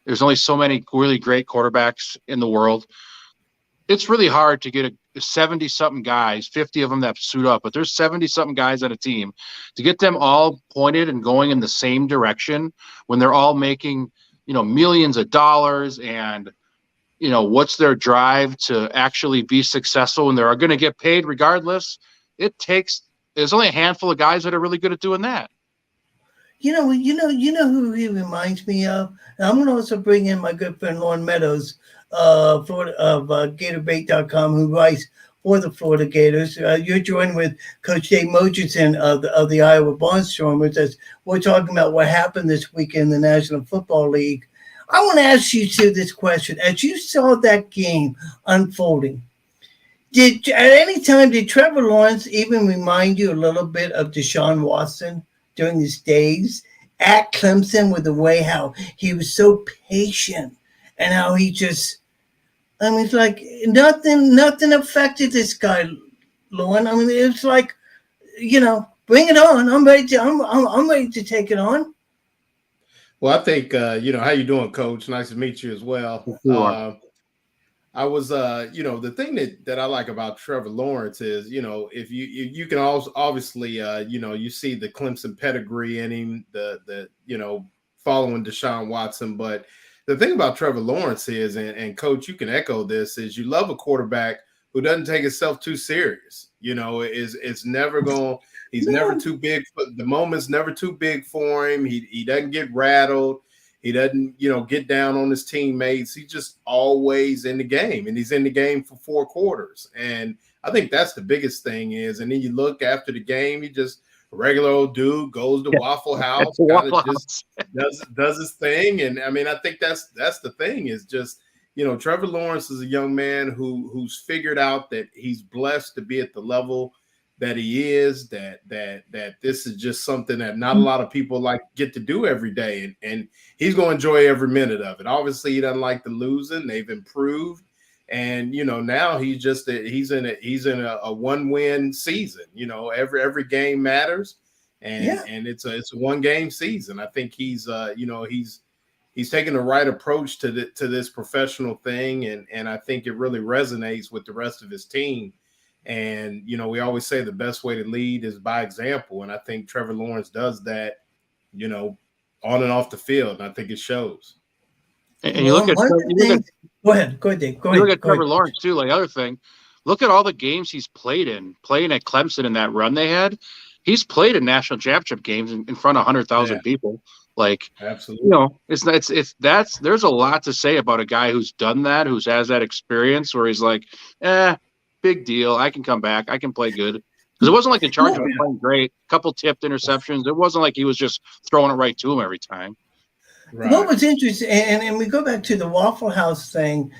there's only so many really great quarterbacks in the world. It's really hard to get 70-something guys, 50 of them that suit up, but there's 70-something guys on a team to get them all pointed and going in the same direction when they're all making, millions of dollars and, what's their drive to actually be successful and they're going to get paid regardless. There's only a handful of guys that are really good at doing that. You know who he reminds me of? And I'm going to also bring in my good friend Lauren Meadows of GatorBait.com, who writes for the Florida Gators. You're joined with Coach Dave Mogerson of the Iowa Barnstormers as we're talking about what happened this week in the National Football League. I want to ask you this question. As you saw that game unfolding, at any time did Trevor Lawrence even remind you a little bit of Deshaun Watson during his days at Clemson, with the way how he was so patient and how he just, it's like nothing affected this guy, Lauren. It's like, bring it on. I'm ready to take it on. Well, I think, how you doing, Coach? Nice to meet you as well. I was, the thing that I like about Trevor Lawrence is, if you can also obviously, you see the Clemson pedigree in him, the following Deshaun Watson. But the thing about Trevor Lawrence is, and Coach, you can echo this, is you love a quarterback who doesn't take himself too serious. It's never going. He's never too big. The moment's never too big for him. He doesn't get rattled. He doesn't, get down on his teammates. He's just always in the game, and he's in the game for 4 quarters. And I think that's the biggest thing is, and then you look after the game, he just a regular old dude goes to Waffle House, kind of just does his thing. And I think that's the thing is just, Trevor Lawrence is a young man who's figured out that he's blessed to be at the level that he is, that this is just something that not a lot of people get to do every day. And he's going to enjoy every minute of it. Obviously, he doesn't like the losing. They've improved. And, now he's in a one-win season. Every game matters. And it's a one-game season. I think he's taking the right approach to this professional thing. And I think it really resonates with the rest of his team. And, we always say the best way to lead is by example. And I think Trevor Lawrence does that, on and off the field. And I think it shows. And you look at go ahead, Dave. You look at Trevor Lawrence too. Like other thing, look at all the games he's playing at Clemson in that run they had. He's played in national championship games in front of 100,000 people. Like, absolutely, there's a lot to say about a guy who's done that, who has that experience where he's like, big deal. I can come back. I can play good. Because it wasn't like the Chargers were playing great. A couple tipped interceptions. It wasn't like he was just throwing it right to him every time. Right. What was interesting, and we go back to the Waffle House thing,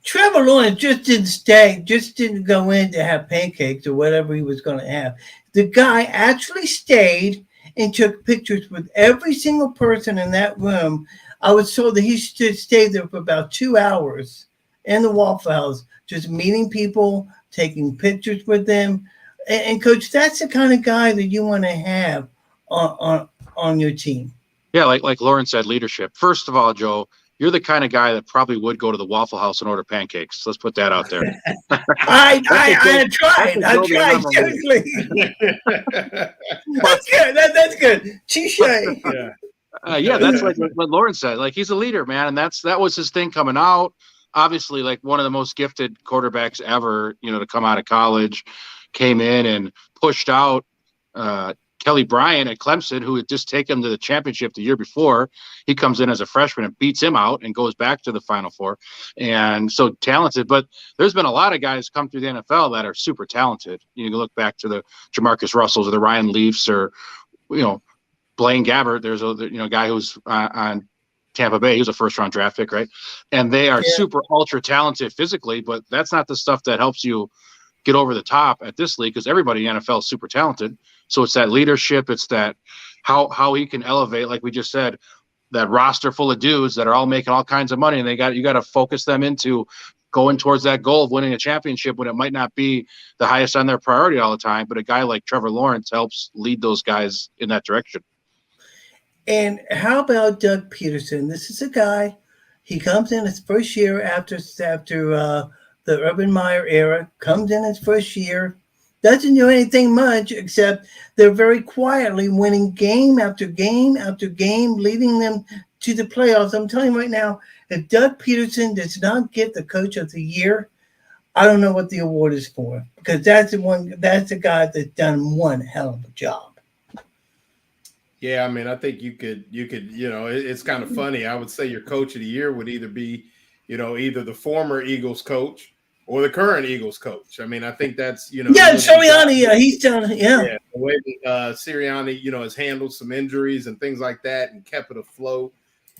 Trevor Lawrence just didn't go in to have pancakes or whatever he was going to have. The guy actually stayed and took pictures with every single person in that room. I was told that he stayed there for about 2 hours in the Waffle House, just meeting people, taking pictures with them. And Coach, that's the kind of guy that you want to have on your team. Yeah, like Lauren said, leadership. First of all, Joe, you're the kind of guy that probably would go to the Waffle House and order pancakes. Let's put that out there. I tried. Seriously. That's good. That's good. Touche. Yeah, that's like what Lauren said. Like, he's a leader, man, and that was his thing coming out. Obviously, like one of the most gifted quarterbacks ever, to come out of college, came in and pushed out Kelly Bryant at Clemson, who had just taken him to the championship the year before. He comes in as a freshman and beats him out and goes back to the Final Four. And so talented. But there's been a lot of guys come through the NFL that are super talented. You can look back to the Jamarcus Russells or the Ryan Leafs or, Blaine Gabbert. There's a guy who's on Tampa Bay. He was a first-round draft pick, right? And they are super ultra talented physically, but that's not the stuff that helps you get over the top at this league, because everybody in the NFL is super talented. So it's that leadership. It's that how he can elevate, like we just said, that roster full of dudes that are all making all kinds of money, and you got to focus them into going towards that goal of winning a championship when it might not be the highest on their priority all the time. But a guy like Trevor Lawrence helps lead those guys in that direction. And how about Doug Peterson? This is a guy, he comes in his first year after the Urban Meyer era, comes in his first year, doesn't do anything much except they're very quietly winning game after game after game, leading them to the playoffs. I'm telling you right now, if Doug Peterson does not get the Coach of the Year, I don't know what the award is for, because that's the guy that's done one hell of a job. Yeah, I mean, I think you could, it's kind of funny. I would say your Coach of the Year would either be, either the former Eagles coach or the current Eagles coach. I mean, I think that's, Sirianni, he's done, the way Sirianni, has handled some injuries and things like that and kept it afloat.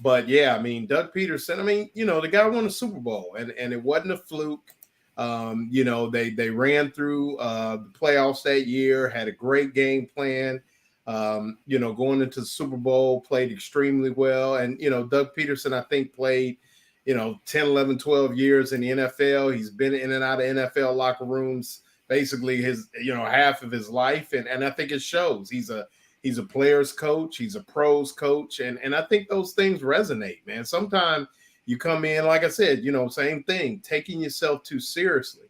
But yeah, I mean, Doug Peterson, the guy won a Super Bowl, and it wasn't a fluke. They ran through the playoffs that year, had a great game plan. Going into the Super Bowl, played extremely well. And, Doug Peterson, I think, played 10, 11, 12 years in the NFL. He's been in and out of NFL locker rooms basically his, half of his life. And I think it shows. He's a player's coach. He's a pros coach. And I think those things resonate, man. Sometimes you come in, like I said, same thing, taking yourself too seriously.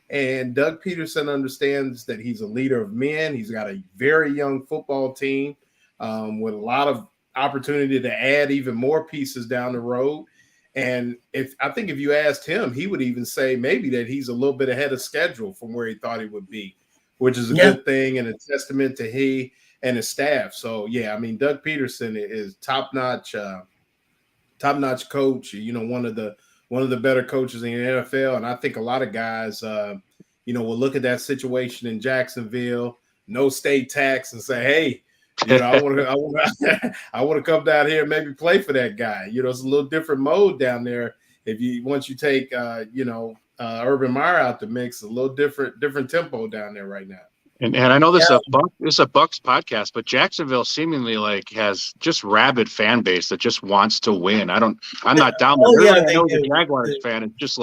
And Doug Peterson understands that he's a leader of men. He's got a very young football team with a lot of opportunity to add even more pieces down the road. And if you asked him, he would even say maybe that he's a little bit ahead of schedule from where he thought he would be, which is a good thing and a testament to he and his staff. So, yeah, I mean, Doug Peterson is top-notch coach, one of the better coaches in the NFL. And I think a lot of guys, will look at that situation in Jacksonville, no state tax, and say, hey, I want to come down here and maybe play for that guy. It's a little different mode down there. Once you take, Urban Meyer out the mix, a little different tempo down there right now. And I know this is a Bucks podcast, but Jacksonville seemingly has just rabid fan base that just wants to win. I'm not down there. I know the Jaguars fan is just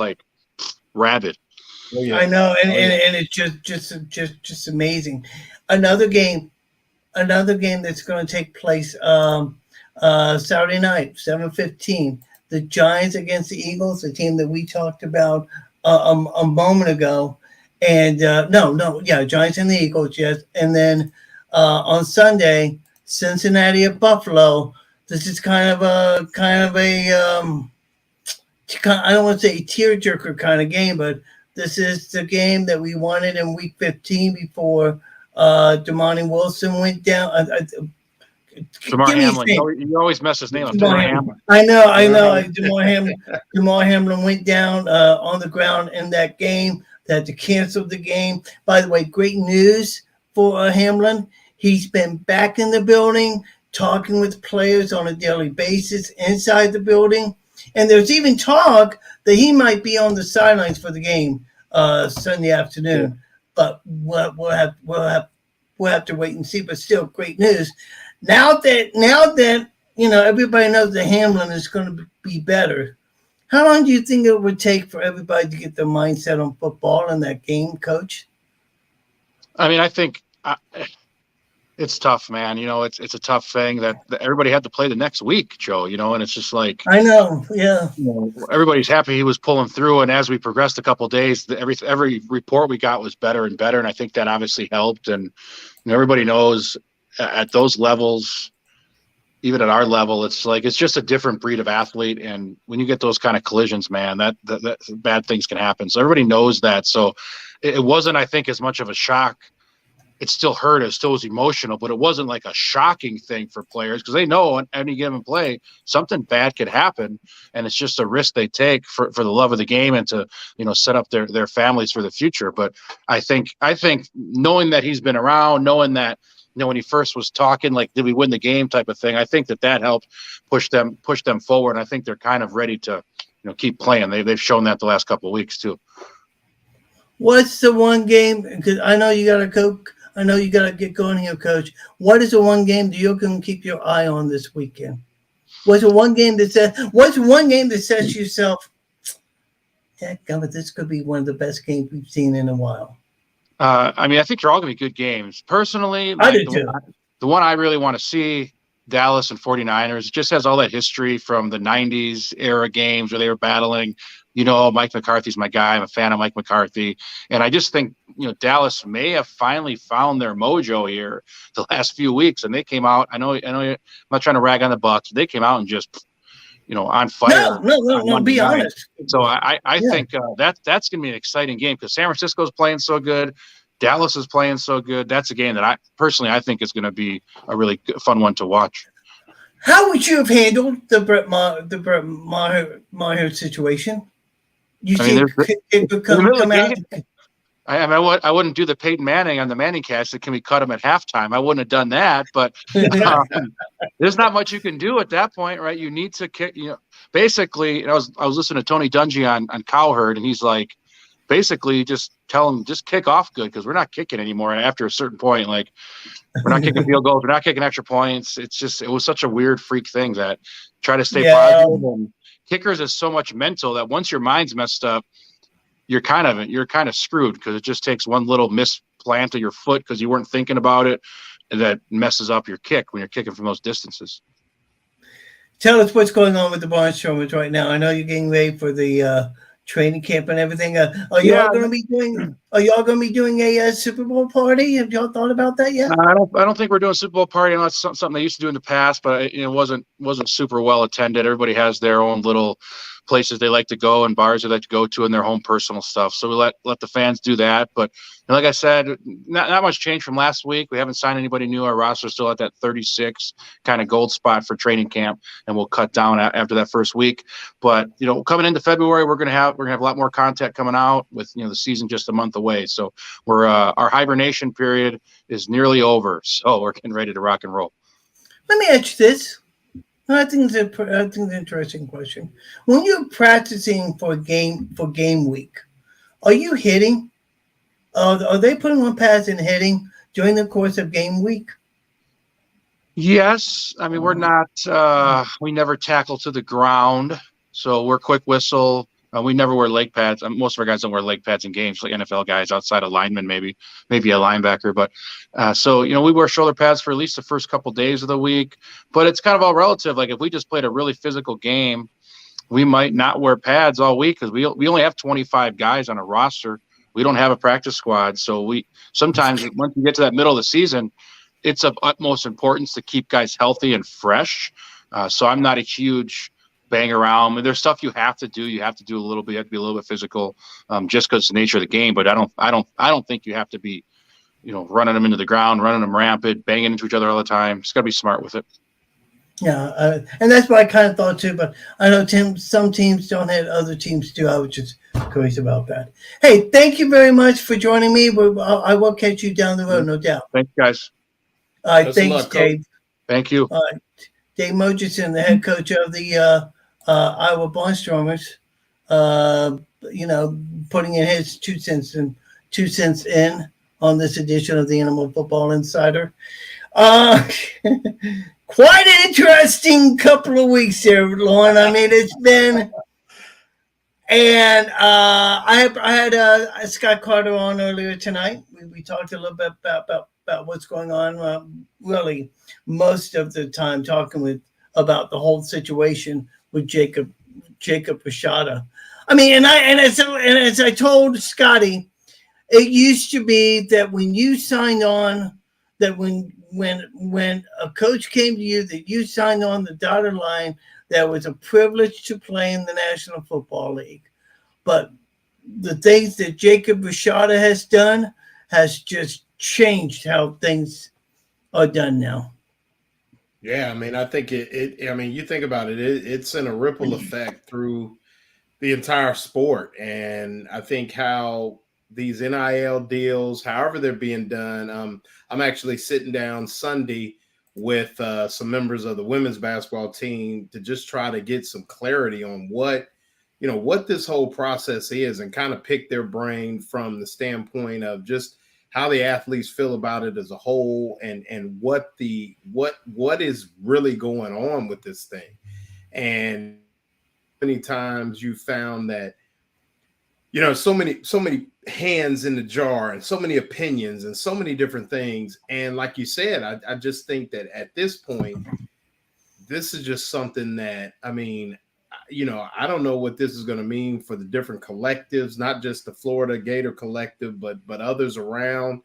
rabid. Oh, yeah. I know, and it's just amazing. Another game that's going to take place Saturday night, 7:15. The Giants against the Eagles, the team that we talked about a moment ago. And Giants and the Eagles, yes. And then on Sunday, Cincinnati at Buffalo. This is kind of a I don't want to say tearjerker kind of game, but this is the game that we wanted in Week 15 before Damani Wilson went down. Damar Hamlin. You always mess his name up. Damar Hamlin. I know. Damar Hamlin went down on the ground in that game. They had to cancel the game. By the way, great news for Hamlin. He's been back in the building, talking with players on a daily basis inside the building. And there's even talk that he might be on the sidelines for the game Sunday afternoon. Yeah. But we'll have to wait and see. But still, great news. Now that everybody knows that Hamlin is going to be better. How long do you think it would take for everybody to get their mindset on football in that game, Coach? I mean, I think it's tough, man. It's a tough thing that everybody had to play the next week, Joe, and it's just I know, yeah. Everybody's happy he was pulling through, and as we progressed a couple of days, every report we got was better and better, and I think that obviously helped. And everybody knows at those levels, even at our level, it's just a different breed of athlete. And when you get those kind of collisions, man, that bad things can happen. So everybody knows that. So it wasn't, I think, as much of a shock. It still hurt. It still was emotional, but it wasn't like a shocking thing for players because they know on any given play, something bad could happen. And it's just a risk they take for the love of the game and to, set up their families for the future. But I think knowing that he's been around, knowing that, when he first was talking, like, did we win the game type of thing. I think that helped push them forward. And I think they're kind of ready to, keep playing. They've shown that the last couple of weeks too. What's the one game? Because I know you got to go. I know you got to get going here, Coach. What is the one game that you're going to keep your eye on this weekend? What's the one game that says to yourself, "Dadgummit, this could be one of the best games we've seen in a while"? I think they're all going to be good games. Personally, I do too. The one I really want to see, Dallas and 49ers, it just has all that history from the 90s era games where they were battling. Mike McCarthy's my guy. I'm a fan of Mike McCarthy. And I just think, Dallas may have finally found their mojo here the last few weeks. And they came out. I know I'm not trying to rag on the Bucs. They came out and just, on fire. No, be honest. So I think that's going to be an exciting game because San Francisco's playing so good. Dallas is playing so good. That's a game that I think is going to be a really fun one to watch. How would you have handled the Brett Maher situation? You think it would come out? I wouldn't do the Peyton Manning on the Manning cast. Can we cut him at halftime? I wouldn't have done that. But there's not much you can do at that point, right? You need to kick. Basically, I was listening to Tony Dungy on Cowherd, and he's like, basically, just tell him just kick off good because we're not kicking anymore. And after a certain point, like we're not kicking field goals, we're not kicking extra points. It was such a weird freak thing that try to stay positive. And kickers is so much mental that once your mind's messed up, you're kind of screwed because it just takes one little misplant of your foot because you weren't thinking about it, and that messes up your kick when you're kicking from those distances. Tell us what's going on with the Barnstormers right now. I know you're getting ready for the training camp and everything. Are y'all going to be doing a Super Bowl party? Have y'all thought about that yet? I don't think we're doing a Super Bowl party. I know it's something they used to do in the past, but it wasn't super well attended. Everybody has their own little places they like to go and bars they like to go to and their home personal stuff. So we let the fans do that. But like I said, not much change from last week. We haven't signed anybody new. Our roster's still at that 36 kind of gold spot for training camp, and we'll cut down after that first week. But coming into February, we're gonna have a lot more content coming out with the season just a month away. So we're our hibernation period is nearly over. So we're getting ready to rock and roll. Let me ask you this. I think it's an interesting question. When you're practicing for game week, are you hitting? Are they putting on pads and hitting during the course of game week? Yes. I mean, we're not. We never tackle to the ground, so we're quick whistle. We never wear leg pads. Most of our guys don't wear leg pads in games, like NFL guys outside of linemen, maybe a linebacker. But so we wear shoulder pads for at least the first couple days of the week. But it's kind of all relative. Like if we just played a really physical game, we might not wear pads all week because we only have 25 guys on a roster. We don't have a practice squad, so we sometimes once we get to that middle of the season, it's of utmost importance to keep guys healthy and fresh. So I'm not a huge bang around. I mean, there's stuff you have to do. You have to do a little bit. You have to be a little bit physical, just because it's the nature of the game. But I don't think you have to be, running them into the ground, running them rampant, banging into each other all the time. Just got to be smart with it. Yeah, and that's what I kind of thought too. But I know some teams don't have other teams do. I was just curious about that. Hey, thank you very much for joining me. I will catch you down the road, no doubt. Thanks, guys. All right, thanks, Dave. Thank you. All right, Dave Murchison, the head coach of the Iowa Barnstormers, putting in his 2 cents in on this edition of the Animal Football Insider. Quite an interesting couple of weeks there, Lauren. I mean, it's been, and I had Scott Carter on earlier tonight. We talked a little bit about what's going on. Really, most of the time talking about the whole situation with Jacob Rashada. I mean, and as I told Scotty, it used to be that when you signed on, that when a coach came to you, that you signed on the dotted line, that was a privilege to play in the National Football League. But the things that Jacob Rashada has done has just changed how things are done now. Yeah, I mean, I think I mean, you think about it, it's in a ripple effect through the entire sport. And I think how, these NIL deals, however they're being done. I'm actually sitting down Sunday with some members of the women's basketball team to just try to get some clarity on what this whole process is, and kind of pick their brain from the standpoint of just how the athletes feel about it as a whole, and what is really going on with this thing. And many times you found that, so many hands in the jar, and so many opinions, and so many different things. And like you said, I just think that at this point, this is just something that, I don't know what this is going to mean for the different collectives, not just the Florida Gator collective, but others around.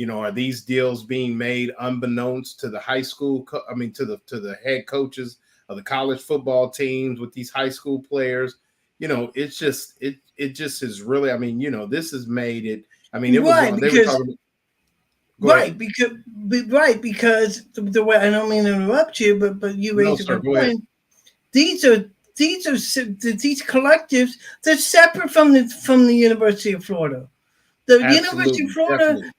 Are these deals being made unbeknownst to the high school? To the head coaches of the college football teams with these high school players? It's just it just is really. This has made it. It was right, they were talking. Because the way, I don't mean to interrupt you, but you raised a good point. These collectives, they're separate from the University of Florida. The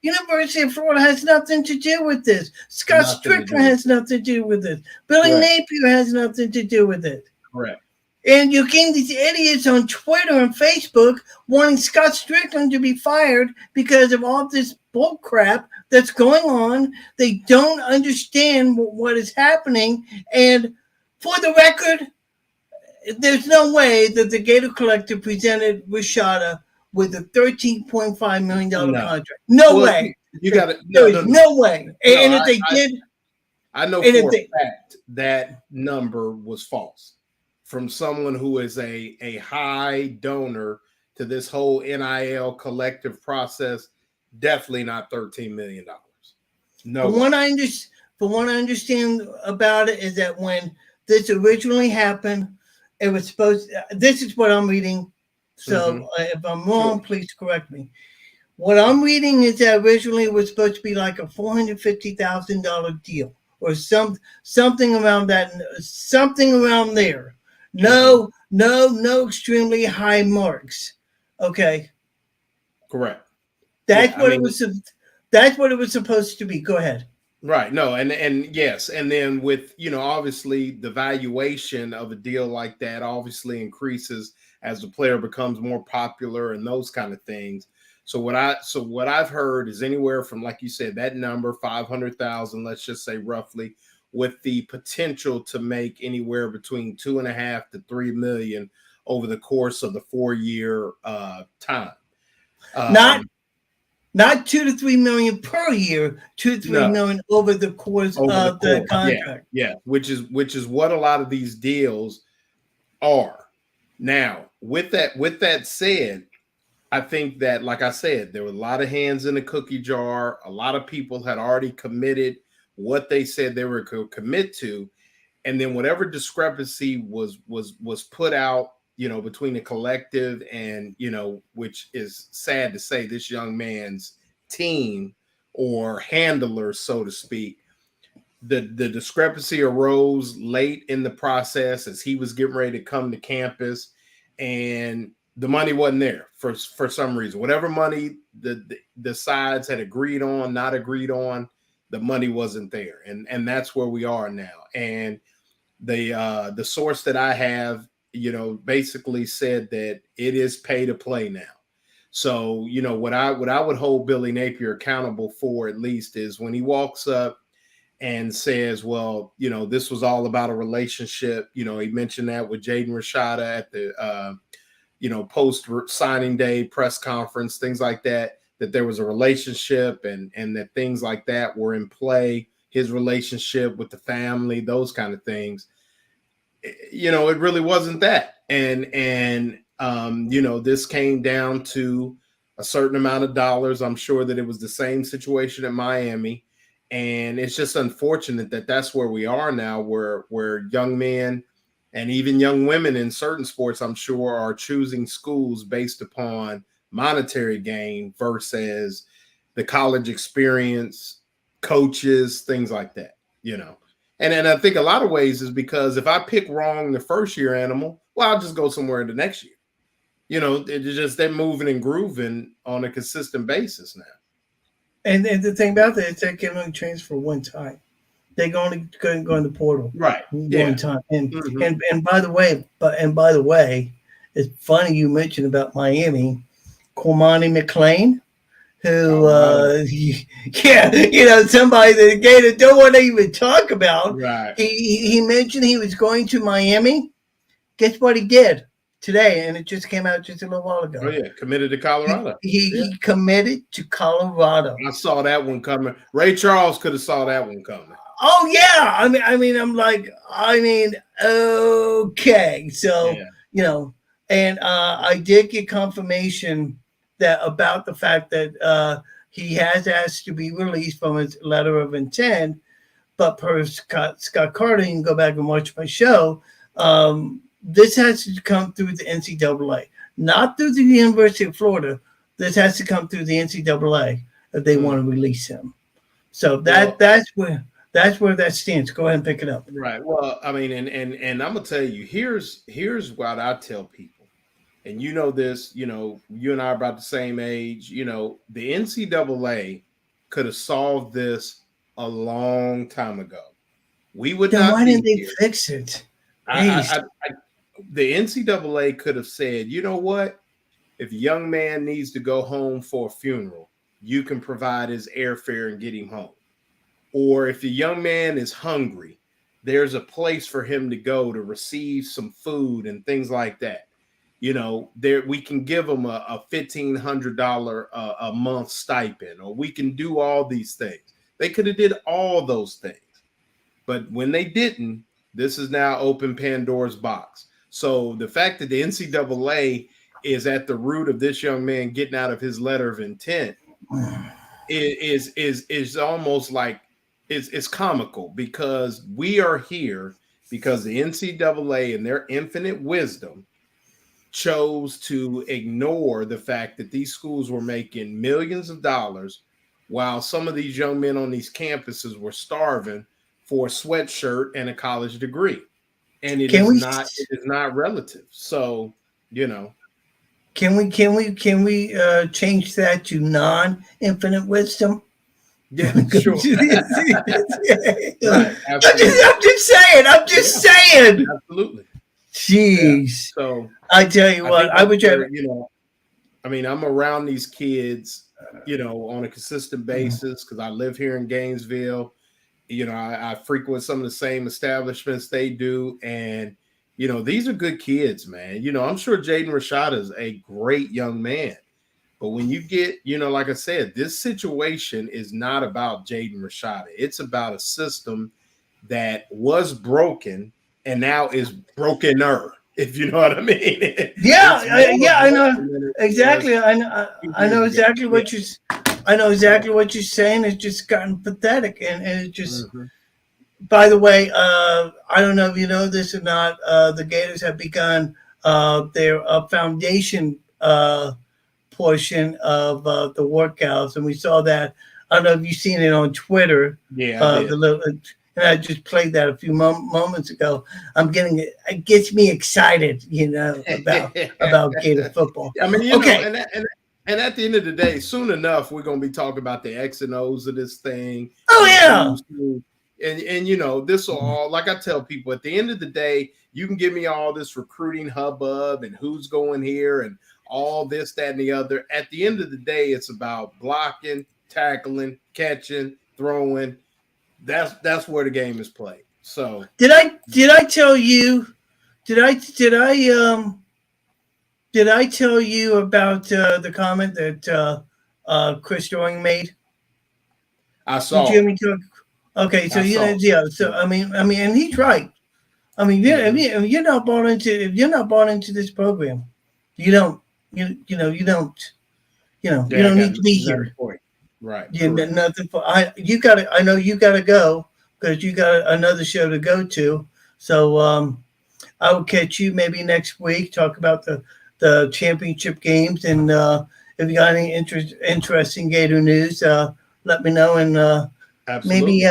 University of Florida has nothing to do with this. Scott Strickland has nothing to do with it. Billy Napier has nothing to do with it. Correct. And you're getting these idiots on Twitter and Facebook wanting Scott Strickland to be fired because of all this bull crap that's going on. They don't understand what is happening. And for the record, there's no way that the Gator Collective presented Rashada with a $13.5 million contract. No way. You got it. No way. And if they did, I know for a fact that number was false from someone who is a high donor to this whole NIL collective process. Definitely not $13 million. No. From what I understand about it is that when this originally happened, it was supposed. This is what I'm reading. So if I'm wrong, please correct me. What I'm reading is that originally it was supposed to be like a $450,000 deal or something around that, something around there. No extremely high marks. Okay. Correct. That's what it was. That's what it was supposed to be. Go ahead. Right. No. And yes. And then with, obviously the valuation of a deal like that obviously increases as the player becomes more popular and those kind of things. So what I've heard is anywhere from, like you said, that number 500,000, let's just say roughly, with the potential to make anywhere between 2.5 to 3 million over the course of the 4-year time. Not 2 to 3 million per year, 2 to 3 million over the course of the contract. Yeah, which is what a lot of these deals are. Now, with that said, I think that, like I said, there were a lot of hands in the cookie jar. A lot of people had already committed what they said they were going to commit to, and then whatever discrepancy was put out, between the collective and, which is sad to say, this young man's team or handler, so to speak, the discrepancy arose late in the process as he was getting ready to come to campus, and the money wasn't there for some reason. Whatever money the sides had agreed on, not agreed on, the money wasn't there, and that's where we are now. And the source that I have, basically said that it is pay to play now. So, what I would hold Billy Napier accountable for, at least, is when he walks up and says, well, this was all about a relationship. He mentioned that with Jaden Rashada at the, post signing day press conference, things like that there was a relationship and that things like that were in play, his relationship with the family, those kind of things. It really wasn't that. And this came down to a certain amount of dollars. I'm sure that it was the same situation at Miami. And it's just unfortunate that that's where we are now, where young men and even young women in certain sports, I'm sure, are choosing schools based upon monetary gain versus the college experience, coaches, things like that, And I think a lot of ways is because if I pick wrong the first year, animal, well, I'll just go somewhere in the next year. they're moving and grooving on a consistent basis now. And the thing about that is they can only transfer one time. They can only go in the portal one time. And by the way, it's funny you mentioned about Miami, Cormani McClain, who somebody that the Gators don't want to even talk about. Right. He mentioned he was going to Miami. Guess what he did today? And it just came out just a little while ago. Oh yeah, committed to Colorado. He committed to Colorado. I saw that one coming. Ray Charles could have saw that one coming. Oh yeah, okay. So and I did get confirmation that about the fact that he has asked to be released from his letter of intent, but per Scott Carter, you can go back and watch my show. This has to come through the NCAA, not through the University of Florida. This has to come through the NCAA if they want to release him. So that's where that stands. Go ahead and pick it up. Right. Well, I mean, and I'm gonna tell you, here's what I tell people, and you know this. You and I are about the same age. The NCAA could have solved this a long time ago. We would then not. Why didn't they fix it? The NCAA could have said, you know what? If a young man needs to go home for a funeral, you can provide his airfare and get him home. Or if the young man is hungry, there's a place for him to go to receive some food and things like that. We can give him a $1,500 a month stipend, or we can do all these things. They could have did all those things. But when they didn't, this is now open Pandora's box. So the fact that the NCAA is at the root of this young man getting out of his letter of intent is almost like it's comical, because we are here because the NCAA in their infinite wisdom chose to ignore the fact that these schools were making millions of dollars while some of these young men on these campuses were starving for a sweatshirt and a college degree. And it is not relative. So, Can we change that to non-infinite wisdom? Yeah, sure. Right, I'm just saying. Absolutely. Jeez. Yeah. So I tell you what, I would I'm around these kids, on a consistent basis because I live here in Gainesville. I frequent some of the same establishments they do. And, these are good kids, man. I'm sure Jaden Rashada is a great young man. But when you get, like I said, this situation is not about Jaden Rashada. It's about a system that was broken and now is brokener, if you know what I mean. I know exactly. I know exactly what you're saying. It's just gotten pathetic, and it just. Mm-hmm. By the way, I don't know if you know this or not. The Gators have begun their foundation portion of the workouts, and we saw that. I don't know if you've seen it on Twitter. Yeah, and I just played that a few moments ago. It gets me excited, about Gator football. I mean, okay. And at the end of the day, soon enough, we're going to be talking about the X and O's of this thing. Oh yeah. And this will all, like I tell people, at the end of the day, you can give me all this recruiting hubbub and who's going here and all this, that, and the other. At the end of the day, it's about blocking, tackling, catching, throwing. That's where the game is played. So did I tell you? Did I tell you about the comment that Chris Doring made? I saw. Did you hear me talk? Okay, so So I mean, and he's right. I mean, if you're not bought into this program, you don't need to be here. Right. You got nothing for I know you gotta go because you got another show to go to. So I will catch you maybe next week, talk about the championship games, and if you got any interesting Gator news, let me know, and maybe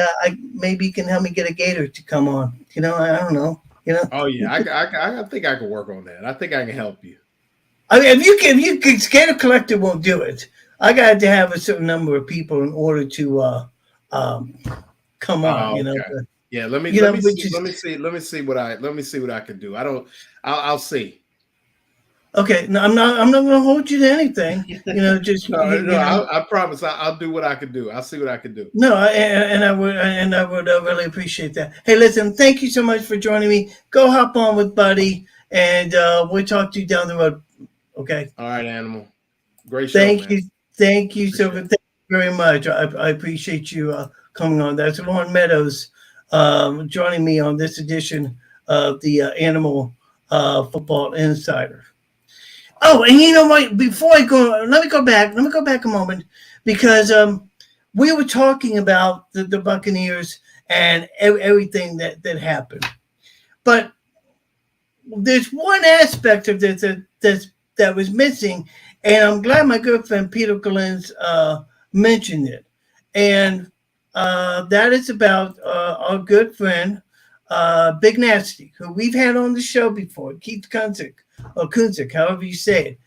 you can help me get a Gator to come on. I don't know. Oh yeah, I think I can work on that. I think I can help you. I mean, if you Gator Collective won't do it. I got to have a certain number of people in order to come on. You know. Okay. But, Yeah, let me you know, let me see what I can do. I'll see. Okay, no, I'm not going to hold you to anything. You know, just I promise I'll do what I can do. I'll see what I can do. No, and I would really appreciate that. Hey, listen, thank you so much for joining me. Go hop on with Buddy, and we'll talk to you down the road. Okay. All right, Animal. Great show. Thank you so much. Thank you very much. I appreciate you coming on. That's Lauren Meadows joining me on this edition of the Animal Football Insider. Oh, and you know what? Before I go, let me go back a moment, because we were talking about the Buccaneers and everything that happened. But there's one aspect of this that was missing, and I'm glad my good friend Peter Collins mentioned it. And that is about our good friend, Big Nasty, who we've had on the show before, Keith Kunzik, or Kunzik, however you say it.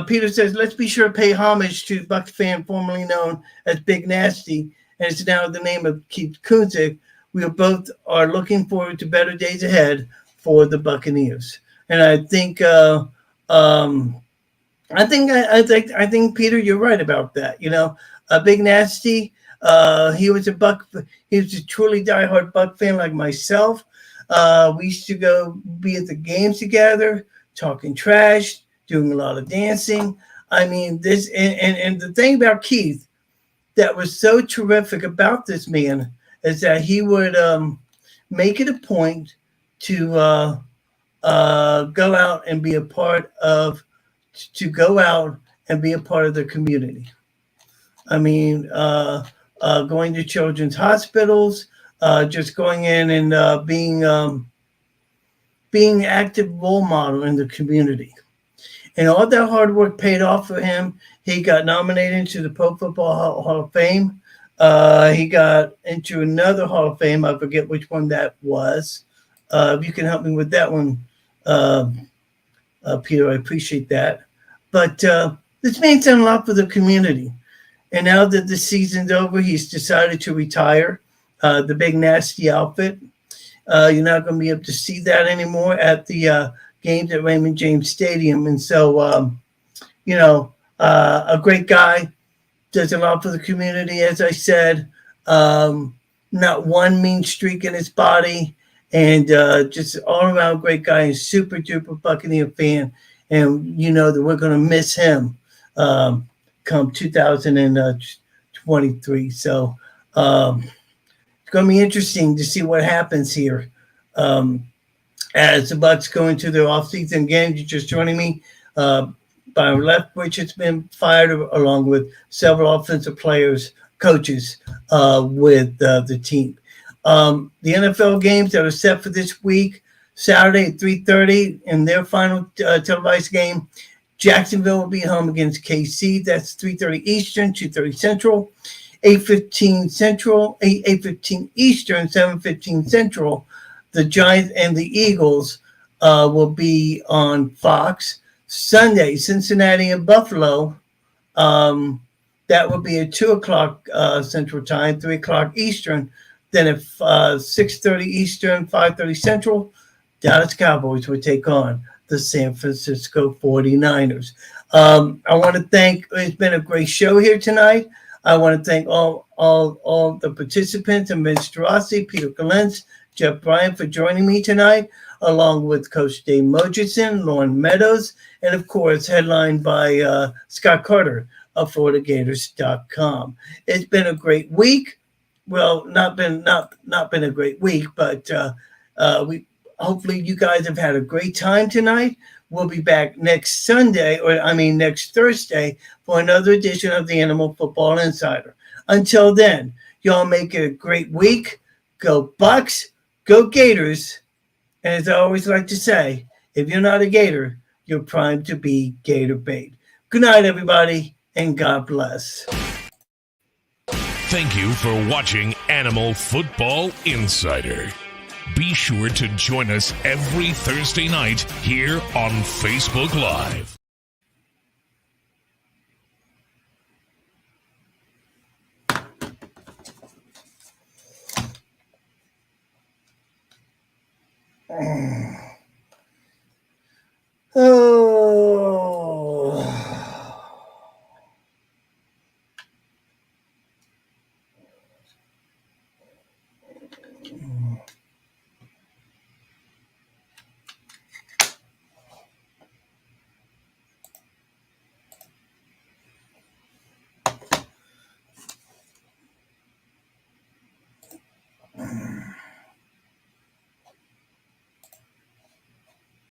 Peter says, let's be sure to pay homage to Buck fan formerly known as Big Nasty, and it's now the name of Keith Kunzik. We both are looking forward to better days ahead for the Buccaneers. And I think Peter, you're right about that. You know, Big Nasty, he was a truly diehard Buck fan like myself. We used to go be at the games together, talking trash, doing a lot of dancing. I mean, this and the thing about Keith that was so terrific about this man is that he would make it a point to go out and be a part of the community. I mean, going to children's hospitals, just going in and being active role model in the community. And all that hard work paid off for him. He got nominated into the Pro Football Hall of Fame. He got into another Hall of Fame. I forget which one that was. If you can help me with that one, Peter, I appreciate that. But this man's done a lot for the community. And now that the season's over, he's decided to retire the Big Nasty outfit. You're not going to be able to see that anymore at the games at Raymond James Stadium. And so, a great guy, does a lot for the community, as I said. Not one mean streak in his body, and just all around great guy and super duper Buccaneer fan. And you know that we're going to miss him come 2023. So it's going to be interesting to see what happens here as the Bucs go into their offseason games. You're just joining me. Byron Leftwich has been fired, along with several offensive coaches with the team. The NFL games that are set for this week: Saturday at 3:30 in their final televised game, Jacksonville will be home against KC. That's 3:30 Eastern, 2:30 Central, 8:15 Eastern, 7:15 Central. The Giants and the Eagles will be on Fox. Sunday, Cincinnati and Buffalo. That will be at 2:00 Central Time, 3:00 Eastern. Then at 6:30 Eastern, 5:30 Central, Dallas Cowboys will take on the San Francisco 49ers. I want to thank, it's been a great show here tonight. I want to thank all the participants, and Mr. Rossi, Peter Collins, Jeff Bryant for joining me tonight, along with Coach Dave Murchison, Lauren Meadows, and of course, headlined by Scott Carter of FloridaGators.com. It's been a great week. Well, not been a great week, but we hopefully you guys have had a great time tonight. We'll be back next Thursday for another edition of the Animal Football Insider. Until then, y'all make it a great week. Go Bucks, go Gators. And as I always like to say, if you're not a Gator, you're primed to be Gator bait. Good night, everybody, and God bless. Thank you for watching Animal Football Insider. Be sure to join us every Thursday night here on Facebook Live.